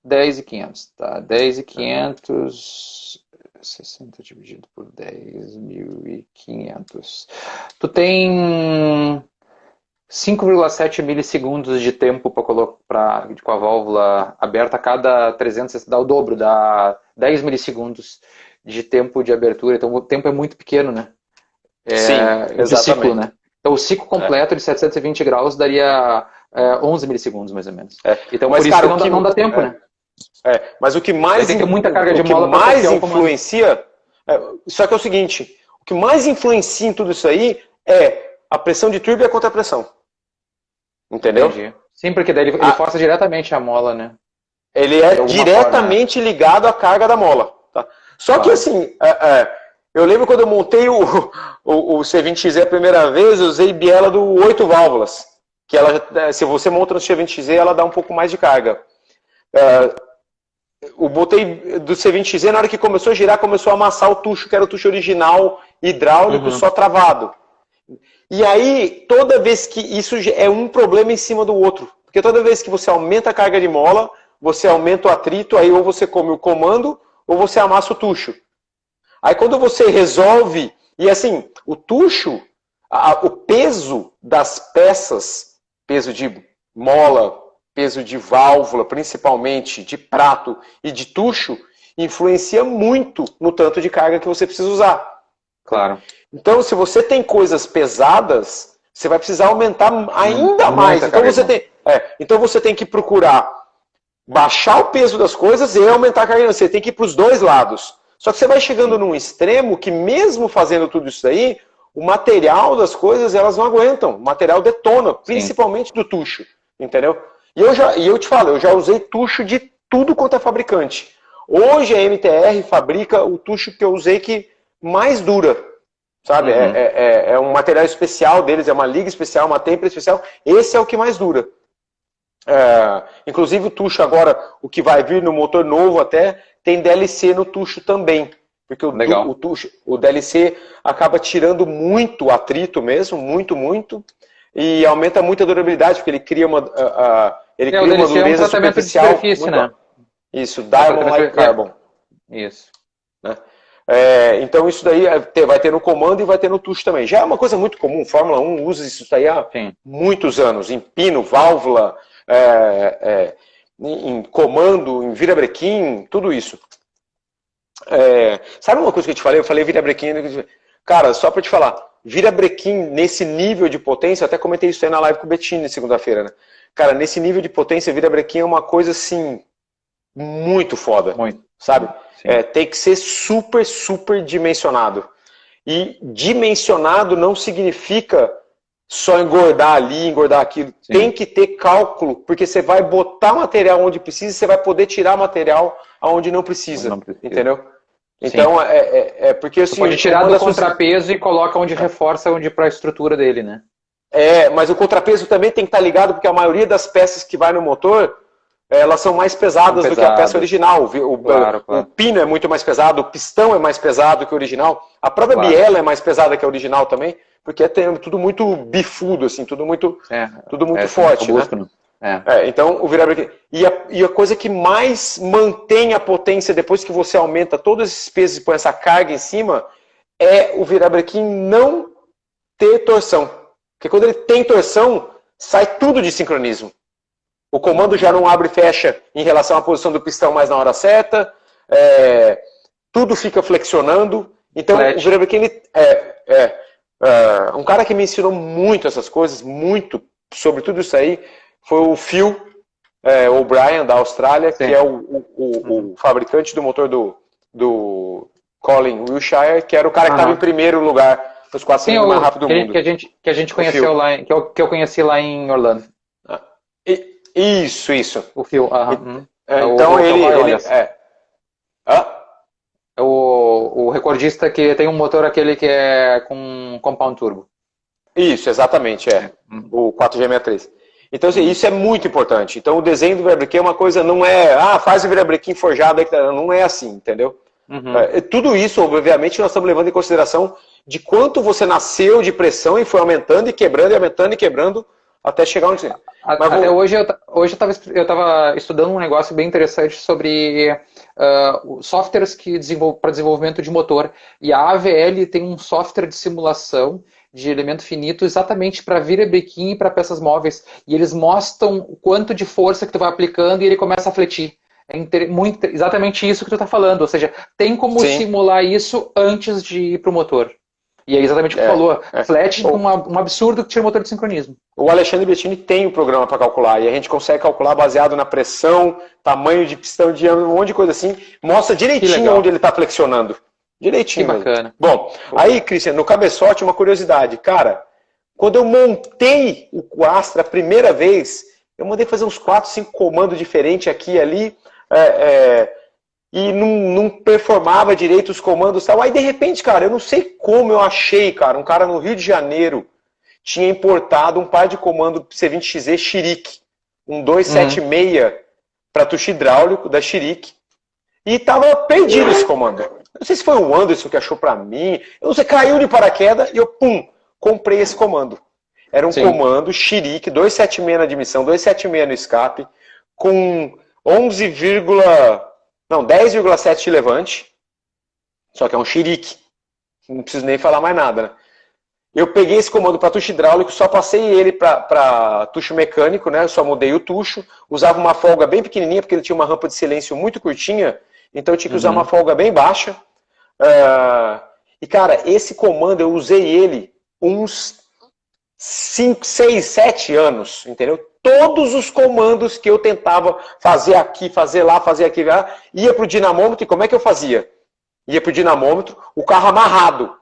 10.500, tá? 10.500, 60 dividido por 10.500. Tu tem 5,7 milissegundos de tempo para com a válvula aberta a cada 300, dá o dobro, dá 10 milissegundos de tempo de abertura. Então o tempo é muito pequeno, né? Sim, de ciclo, né? Então o ciclo completo de 720 graus daria 11 milissegundos, mais ou menos. Então mas, por isso que não dá tempo, né? Mas o que mais, tem que ter muita carga de mola mais influencia, só que é o seguinte, o que mais influencia em tudo isso aí é a pressão de turbo e a contrapressão. Entendeu? Entendi. Sim, porque daí ele força diretamente a mola, né? Ele é diretamente ligado à carga da mola. Tá? Só que assim, eu lembro quando eu montei o C20XZ a primeira vez, eu usei biela do 8 válvulas. Que ela, se você monta no C20XZ, ela dá um pouco mais de carga. Eu botei do C20XZ, na hora que começou a girar, começou a amassar o tucho, que era o tucho original hidráulico, só travado. E aí, toda vez que isso é um problema em cima do outro. Porque toda vez que você aumenta a carga de mola, você aumenta o atrito, aí ou você come o comando, ou você amassa o tucho. Aí quando você resolve, e assim, o tucho, o peso das peças, peso de mola, peso de válvula, principalmente de prato e de tucho, influencia muito no tanto de carga que você precisa usar. Claro. Então, se você tem coisas pesadas, você vai precisar aumentar ainda mais. Então você tem que procurar baixar o peso das coisas e aumentar a carga. Você tem que ir para os dois lados. Só que você vai chegando num extremo que mesmo fazendo tudo isso aí, o material das coisas elas não aguentam. O material detona, principalmente do tucho. Entendeu? E eu te falo, eu já usei tucho de tudo quanto é fabricante. Hoje a MTR fabrica o tucho que eu usei que mais dura. Sabe? É um material especial deles, é uma liga especial, uma têmpera especial. Esse é o que mais dura. Inclusive o tucho agora, o que vai vir no motor novo até, tem DLC no tucho também. Porque o DLC acaba tirando muito atrito mesmo, muito, e aumenta muito a durabilidade, porque ele cria uma dureza superficial. De superfície, né? Isso, Diamond Like Carbon. Isso. Né? Então isso daí vai ter no comando e vai ter no tucho também. Já é uma coisa muito comum, Fórmula 1 usa isso daí há muitos anos, em pino, válvula, em comando, em virabrequim, tudo isso. Sabe uma coisa que eu te falei? Eu falei virabrequim, cara, só pra te falar, virabrequim nesse nível de potência, eu até comentei isso aí na live com o Bettini segunda-feira, né? Cara, nesse nível de potência, virabrequim é uma coisa assim, muito foda, sabe? Tem que ser super, super dimensionado. E dimensionado não significa só engordar ali, engordar aquilo. Sim. Tem que ter cálculo, porque você vai botar material onde precisa e você vai poder tirar material aonde não precisa. Entendeu? Então, porque assim... Você pode tirar do contrapeso e coloca onde reforça, para a estrutura dele, né? Mas o contrapeso também tem que estar ligado, porque a maioria das peças que vai no motor... elas são mais pesadas do que a peça original. O pino é muito mais pesado, o pistão é mais pesado que o original. A própria biela é mais pesada que a original também, porque é tudo muito bifudo, assim, tudo muito forte. Robusto, né? Então, o virabrequim. E a coisa que mais mantém a potência depois que você aumenta todos esses pesos e põe essa carga em cima, é o virabrequim não ter torção. Porque quando ele tem torção, sai tudo de sincronismo. O comando já não abre e fecha em relação à posição do pistão mais na hora certa. Tudo fica flexionando. Então, o virabrequim, um cara que me ensinou muito essas coisas, muito sobre tudo isso aí, foi o Phil O'Brien, da Austrália, que é o fabricante do motor do Colin Wilshire, que era o cara que estava em primeiro lugar nos 4 cilindros mais rápido do mundo. Que a gente conheceu lá, que eu conheci lá em Orlando. Isso. O Phil. Então ele é o recordista que tem um motor aquele que é com compound turbo. Isso, exatamente, o 4G63. Então, assim, isso é muito importante. Então, o desenho do virabrequim é uma coisa, não é, faz o virabrequim forjado, não é assim, entendeu? Tudo isso, obviamente, nós estamos levando em consideração de quanto você nasceu de pressão e foi aumentando e quebrando e aumentando e quebrando até chegar onde você... Até hoje eu estava estudando um negócio bem interessante sobre softwares para desenvolvimento de motor. E a AVL tem um software de simulação de elemento finito exatamente para virabrequim e para peças móveis. E eles mostram o quanto de força que tu vai aplicando e ele começa a fletir. Exatamente isso que tu está falando. Ou seja, tem como simular isso antes de ir para o motor. E é exatamente o que tu falou. Flat um absurdo que tira o motor de sincronismo. O Alexandre Bettini tem o programa para calcular. E a gente consegue calcular baseado na pressão, tamanho de pistão, diâmetro, um monte de coisa assim. Mostra direitinho onde ele está flexionando. Direitinho. Que bacana. Bom, aí, Christian, no cabeçote, uma curiosidade. Cara, quando eu montei o Astra a primeira vez, eu mandei fazer uns 4, 5 comandos diferentes aqui e ali. E não performava direito os comandos e tal. Aí, de repente, cara, eu não sei como eu achei, cara, um cara no Rio de Janeiro tinha importado um par de comando C20XZ Chiric, um 276 para tucho hidráulico da Chiric, e tava perdido esse comando. Não sei se foi o Anderson que achou para mim, eu não sei, caiu de paraquedas e eu, comprei esse comando. Era um comando Chiric, 276 na admissão, 276 no escape, com 10,7 de levante, só que é um Chiric. Não preciso nem falar mais nada, né? Eu peguei esse comando para tucho hidráulico, só passei ele para tucho mecânico, né? Eu só mudei o tucho, usava uma folga bem pequenininha, porque ele tinha uma rampa de silêncio muito curtinha, então eu tinha que usar uma folga bem baixa. E, cara, esse comando eu usei ele uns 5, 6, 7 anos, entendeu? Todos os comandos que eu tentava fazer aqui, fazer lá, fazer aqui, ia pro dinamômetro, e como é que eu fazia? Ia pro dinamômetro, o carro amarrado.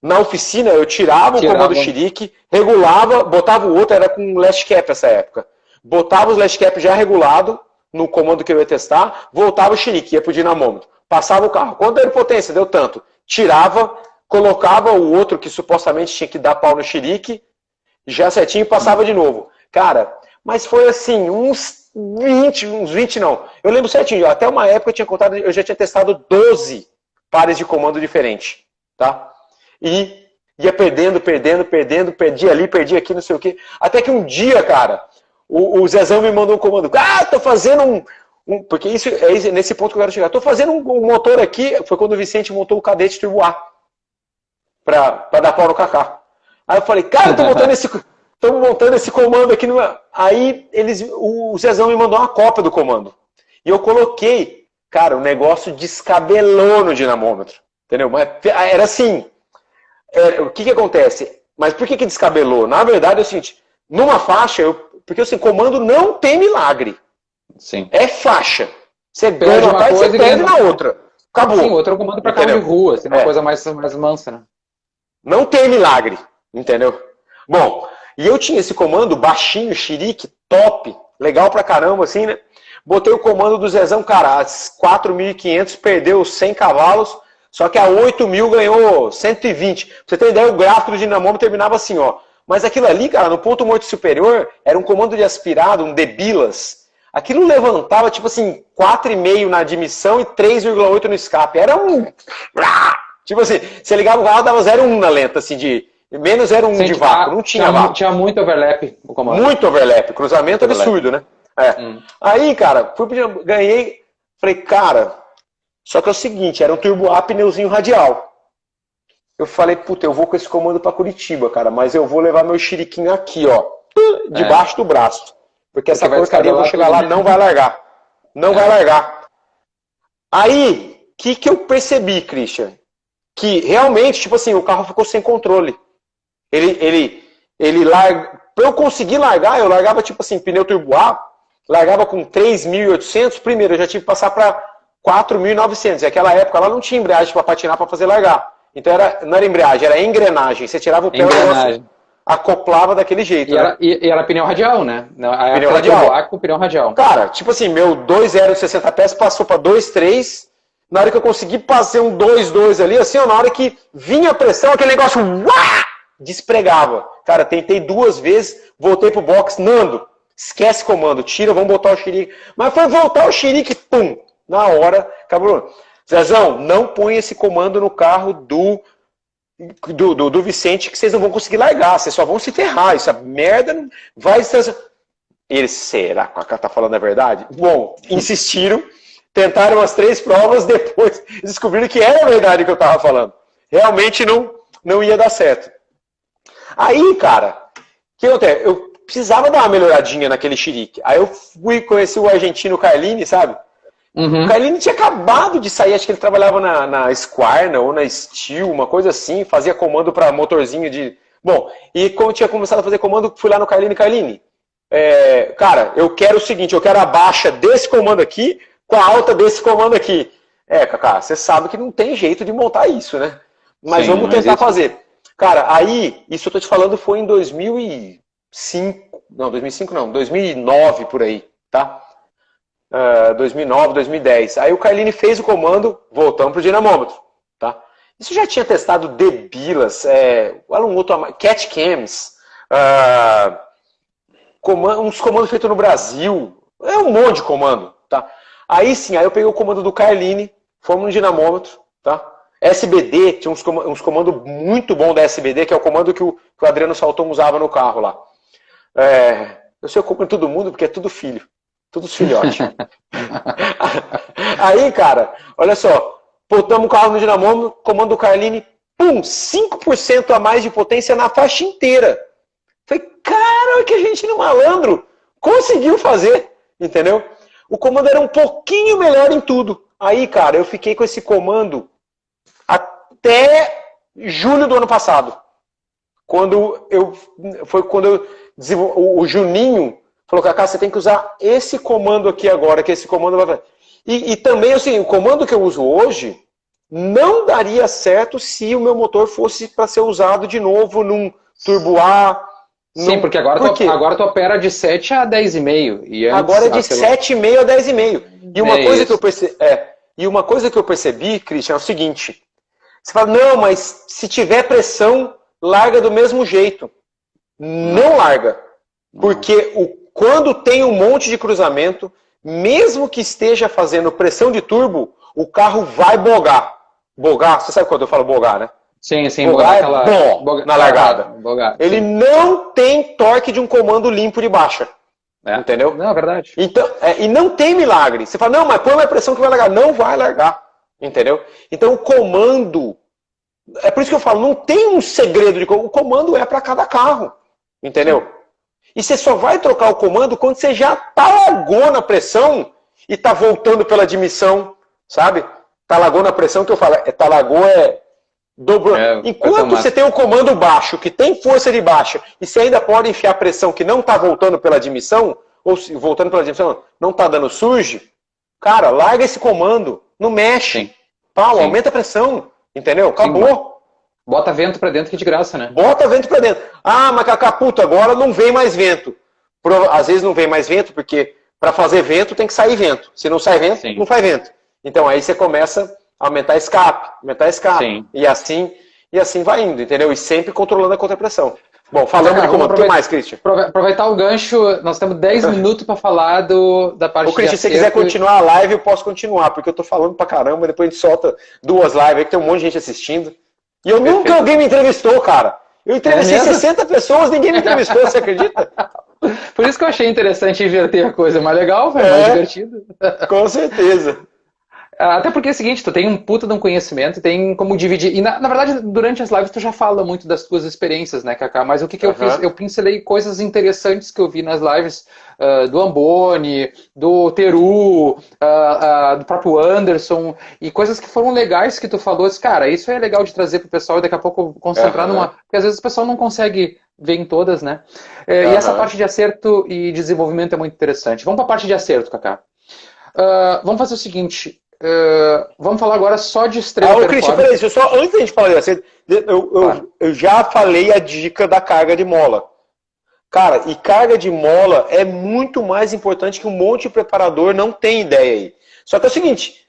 Na oficina, eu tirava o comando Chiric, regulava, botava o outro, era com last cap essa época. Botava os last cap já regulado no comando que eu ia testar, voltava o Chiric, ia pro dinamômetro. Passava o carro. Quanto era potência? Deu tanto. Tirava, colocava o outro que supostamente tinha que dar pau no Chiric, já certinho, passava de novo. Cara, mas foi assim, uns 20 não. Eu lembro certinho, até uma época eu já tinha testado 12 pares de comando diferentes, tá? E ia perdia ali, perdia aqui, não sei o quê. Até que um dia, cara, o Zezão me mandou um comando. Tô fazendo porque isso é nesse ponto que eu quero chegar. Tô fazendo um motor aqui, foi quando o Vicente montou o Cadete Turbo A, pra dar pau no Kaká. Aí eu falei, cara, tô montando esse comando aqui. Aí o Zezão me mandou uma cópia do comando. E eu coloquei, cara, o negócio descabelou no dinamômetro. Entendeu? Mas era assim. O que acontece? Mas por que descabelou? Na verdade é o seguinte, numa faixa, porque assim, comando não tem milagre. Sim. É faixa. Você ganha uma parte, você perde na outra. Acabou. Sim, outro é um comando para carro de rua, assim, uma coisa mais mansa, né? Não tem milagre, entendeu? Bom, e eu tinha esse comando baixinho, Chiric, top, legal pra caramba, assim, né? Botei o comando do Zezão, cara, as 4.500 perdeu 100 cavalos, só que a 8.000 ganhou 120. Pra você ter ideia, o gráfico do dinamômetro terminava assim, ó. Mas aquilo ali, cara, no ponto morto superior, era um comando de aspirado, um Debilas. Aquilo levantava, tipo assim, 4,5 na admissão e 3,8 no escape. Era um... Tipo assim, você ligava o carro, dava 0,1 na lenta, assim, de... Menos 0,1 de vácuo, não tinha vácuo. Tinha muito overlap o comando. Muito overlap, cruzamento absurdo, né? Aí, cara, ganhei, falei, cara... Só que é o seguinte, era um turbo A, pneuzinho radial. Eu falei, puta, eu vou com esse comando pra Curitiba, cara, mas eu vou levar meu chiriquinho aqui, ó, debaixo do braço. Porque essa porcaria, eu vou chegar lá, não vai largar. Não vai largar. Aí, o que eu percebi, Christian? Que realmente, tipo assim, o carro ficou sem controle. Ele larga... Pra eu conseguir largar, eu largava, tipo assim, pneu turbo A, largava com 3.800, primeiro, eu já tive que passar pra 4.900. E naquela época ela não tinha embreagem para patinar para fazer largar. Então não era embreagem, era engrenagem. Você tirava o pé, o negócio acoplava daquele jeito. E era pneu radial, né? Pneu radial. Com pneu radial. Cara, tipo assim, meu 2.0 de 60 pés passou para 2.3. Na hora que eu consegui fazer um 2.2 ali, assim, ó, na hora que vinha a pressão, aquele negócio despregava. Cara, tentei 2 vezes, voltei pro box, Nando, esquece comando, tira, vamos botar o xerique. Mas foi voltar o xerique, pum, na hora, acabou. Zezão, não põe esse comando no carro do Vicente que vocês não vão conseguir largar, vocês só vão se ferrar, essa merda não vai... Eles, será que o Kaká tá falando a verdade? Bom, insistiram, tentaram as 3 provas, depois descobriram que era a verdade que eu tava falando. Realmente não ia dar certo. Aí, cara, o que acontece? Eu precisava dar uma melhoradinha naquele xerique. Aí eu fui conhecer o argentino Carlini, sabe? Uhum. O Carlini tinha acabado de sair, acho que ele trabalhava na Squarna ou na Steel, uma coisa assim, fazia comando para motorzinho de... Bom, e como eu tinha começado a fazer comando, fui lá no Carlini, cara, eu quero o seguinte, eu quero a baixa desse comando aqui com a alta desse comando aqui. Kaká, você sabe que não tem jeito de montar isso, né? Mas Sim, vamos tentar fazer. Cara, aí, isso eu tô te falando foi em 2005, não, 2005 não, 2009 por aí, tá? 2009, 2010. Aí o Carlini fez o comando, voltamos pro dinamômetro, tá? Isso já tinha testado Debilas, olha um outro, Cat Cams, uns comandos feitos no Brasil, um monte de comando, tá? Aí sim, aí eu peguei o comando do Carlini, fomos no dinamômetro, tá? SBD, tinha uns comandos muito bons da SBD, que é o comando que o Adriano Salton usava no carro lá. Eu sei o comando de todo mundo porque é tudo filho. Todos filhotes. Aí, cara, olha só. Botamos o carro no dinamômetro, comando do Carlini, pum, 5% a mais de potência na faixa inteira. Falei, cara, que a gente no malandro conseguiu fazer, entendeu? O comando era um pouquinho melhor em tudo. Aí, cara, eu fiquei com esse comando até julho do ano passado. Foi quando eu desenvolvi, o Juninho falou, Kaká, você tem que usar esse comando aqui agora, que esse comando vai... E também, assim, o comando que eu uso hoje não daria certo se o meu motor fosse para ser usado de novo num Turbo A. Sim, porque agora tu opera de 7 a 10,5. E antes, agora é de 7,5 a 10,5. E uma coisa que eu percebi, Christian, é o seguinte. Você fala, não, mas se tiver pressão, larga do mesmo jeito. Não larga. Porque quando tem um monte de cruzamento, mesmo que esteja fazendo pressão de turbo, o carro vai bogar. Bogar, você sabe quando eu falo bogar, né? Sim, bogar na largada. Bogar, ele não tem torque de um comando limpo de baixa. Entendeu? Não, é verdade. Então, e não tem milagre. Você fala, não, mas põe uma pressão que vai largar. Não vai largar. Entendeu? Então o comando... É por isso que eu falo, não tem um segredo de comando. O comando é para cada carro. Entendeu? E você só vai trocar o comando quando você já talagou na pressão e tá voltando pela admissão, sabe? Talagou na pressão, que eu falo, talagou dobrou. Enquanto você tem o comando baixo, que tem força de baixa, e você ainda pode enfiar pressão que não tá voltando pela admissão, ou voltando pela admissão, não tá dando surge, cara, larga esse comando, não mexe. Sim. Pau, aumenta a pressão, entendeu? Acabou. Sim. Bota vento pra dentro que é de graça, né? Bota vento pra dentro. Ah, mas Kaká, puta, agora não vem mais vento. Às vezes não vem mais vento, porque para fazer vento tem que sair vento. Se não sai vento, não faz vento. Então aí você começa a aumentar escape. Sim. E assim vai indo, entendeu? E sempre controlando a contrapressão. Bom, falando de comando, o que mais, Christian? Aproveitar o gancho, nós temos 10 minutos para falar da parte Ô, Christian, se você quiser continuar a live, eu posso continuar, porque eu tô falando pra caramba, depois a gente solta 2 lives aí, que tem um monte de gente assistindo. E eu nunca alguém me entrevistou, cara. Eu entrevistei 60 pessoas, ninguém me entrevistou, você acredita? Por isso que eu achei interessante inverter a coisa. Mais legal, mais divertido. Com certeza. Até porque é o seguinte, tu tem um puta de um conhecimento, tem como dividir. E na verdade, durante as lives tu já fala muito das tuas experiências, né, Kaká? Mas o que eu fiz? Eu pincelei coisas interessantes que eu vi nas lives do Amboni, do Teru, do próprio Anderson, e coisas que foram legais que tu falou. Cara, isso é legal de trazer pro pessoal e daqui a pouco concentrar numa... Porque às vezes o pessoal não consegue ver em todas, né? E essa parte de acerto e desenvolvimento é muito interessante. Vamos pra parte de acerto, Kaká. Vamos fazer o seguinte... vamos falar agora só de extrema performance. Christian, peraí, antes da gente falar de acerto, eu já falei a dica da carga de mola. Cara, e carga de mola é muito mais importante que um monte de preparador não tem ideia aí. Só que é o seguinte,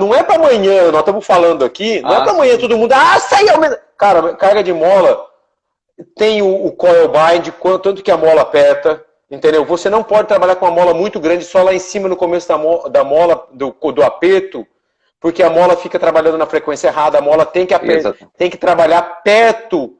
não é para amanhã, nós estamos falando aqui, não é para amanhã todo mundo, saiu aumenta. Cara, carga de mola, tem o coil bind, tanto que a mola aperta, entendeu? Você não pode trabalhar com uma mola muito grande só lá em cima no começo da mola, do aperto, porque a mola fica trabalhando na frequência errada, a mola tem que trabalhar perto,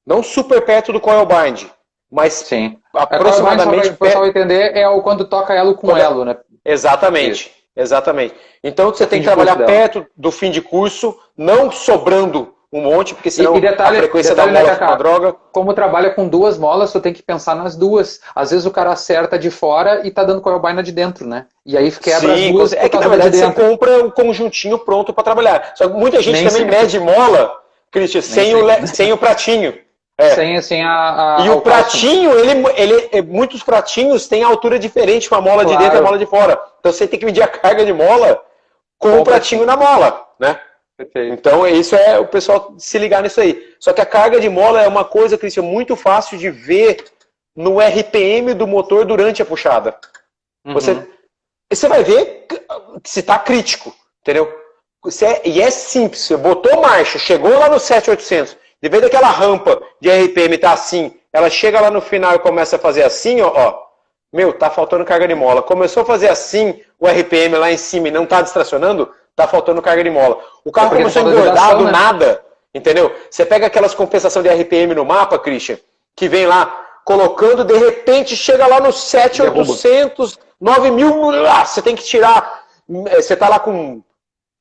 não super perto do coil bind, mas Sim. aproximadamente Para o pessoal entender, é o quando toca elo com elo, né? Exatamente, Isso. exatamente. Então você tem que trabalhar perto do fim de curso, não sobrando um monte, porque senão detalhe, a frequência da mola fica uma droga. Como trabalha com duas molas, tu tem que pensar nas duas. Às vezes o cara acerta de fora e tá dando coil bind de dentro, né? E aí quebra as duas. É que na verdade você compra um conjuntinho pronto para trabalhar. Só que muita gente Nem também mede mola, Christian, sem o pratinho. Sem e o pratinho, muitos pratinhos têm altura diferente com a mola de dentro e a mola de fora. Então você tem que medir a carga de mola com o pratinho na mola, né? Perfeito. Então isso é o pessoal se ligar nisso aí. Só que a carga de mola é uma coisa, Christian, muito fácil de ver no RPM do motor durante a puxada. Uhum. Você vai ver se está crítico, entendeu? E é simples, você botou marcha, chegou lá no 7800, de vez daquela rampa de RPM tá assim, ela chega lá no final e começa a fazer assim, ó. Meu, tá faltando carga de mola. Começou a fazer assim, o RPM lá em cima e não tá distracionando, tá faltando carga de mola. O carro começou a engordar do nada, entendeu? Você pega aquelas compensações de RPM no mapa, Christian, que vem lá colocando, de repente chega lá no 7.800, 9.000, você tem que tirar, você tá lá com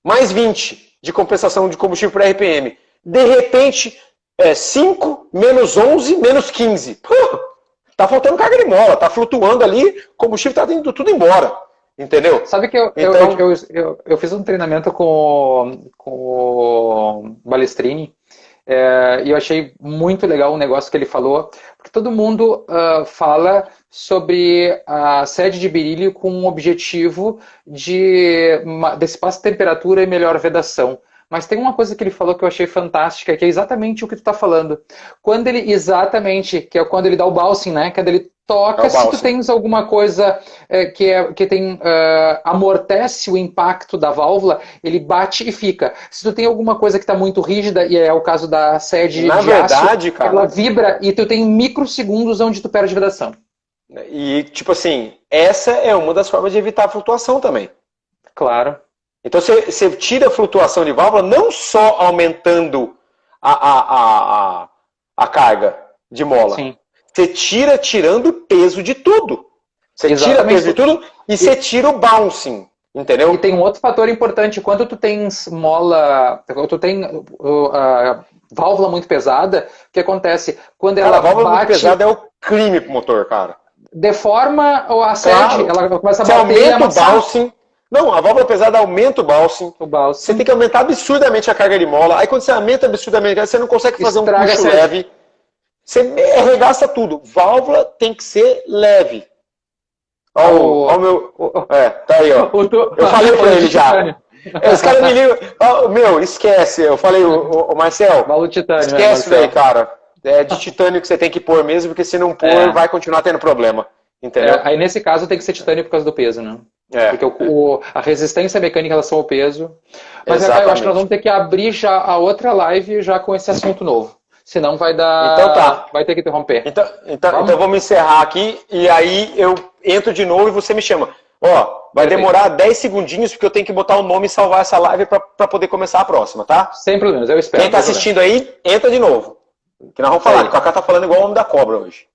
mais 20 de compensação de combustível por RPM. De repente, 5, menos 11, menos 15. Tá faltando carga de mola, tá flutuando ali, o combustível tá indo tudo embora. Entendeu? Sabe que eu fiz um treinamento com o Balestrini e eu achei muito legal um negócio que ele falou, porque todo mundo fala sobre a sede de berílio com um objetivo de espaço de temperatura e melhor vedação. Mas tem uma coisa que ele falou que eu achei fantástica, que é exatamente o que tu está falando. Quando ele, que é quando ele dá o bouncing, né? Quando ele toca, se tu tens alguma coisa que amortece o impacto da válvula, ele bate e fica. Se tu tem alguma coisa que está muito rígida, e é o caso da sede de aço, cara, ela vibra e tu tem microsegundos onde tu perde vedação. E, tipo assim, essa é uma das formas de evitar a flutuação também. Claro. Então você tira a flutuação de válvula não só aumentando a carga de mola. Sim. Você tira tirando peso de tudo. Você tira peso de tudo e você tira o bouncing. Entendeu? E tem um outro fator importante. Quando tu tens mola, tu tem válvula muito pesada, o que acontece? Quando ela a válvula bate, muito pesada é o crime pro motor, cara. Deforma a sede, ela começa a bater aumenta e amassar. O bouncing. Não, a válvula pesada aumenta o bouncing. Você tem que aumentar absurdamente a carga de mola. Aí quando você aumenta absurdamente, você não consegue fazer um puxo leve. Você arregaça tudo. Válvula tem que ser leve. Ó, o meu. Tá aí, ó. Eu falei pra ele já. Os caras me ligam. Meu, esquece. Eu falei, o Marcel. Válvula titânio. Esquece daí, cara. É de titânio que você tem que pôr mesmo, porque se não pôr, vai continuar tendo problema. Entendeu? Aí nesse caso tem que ser titânio por causa do peso, né? Porque a resistência mecânica em relação ao peso. Mas eu acho que nós vamos ter que abrir já a outra live já com esse assunto novo. Senão vai dar. Então tá. Vai ter que interromper. Então vamos encerrar aqui e aí eu entro de novo e você me chama. Vai demorar 10 segundinhos porque eu tenho que botar o nome e salvar essa live para poder começar a próxima, tá? Sem problemas, eu espero. Quem tá assistindo aí, entra de novo. Que nós vamos falar. O Kaká tá falando igual o homem da cobra hoje.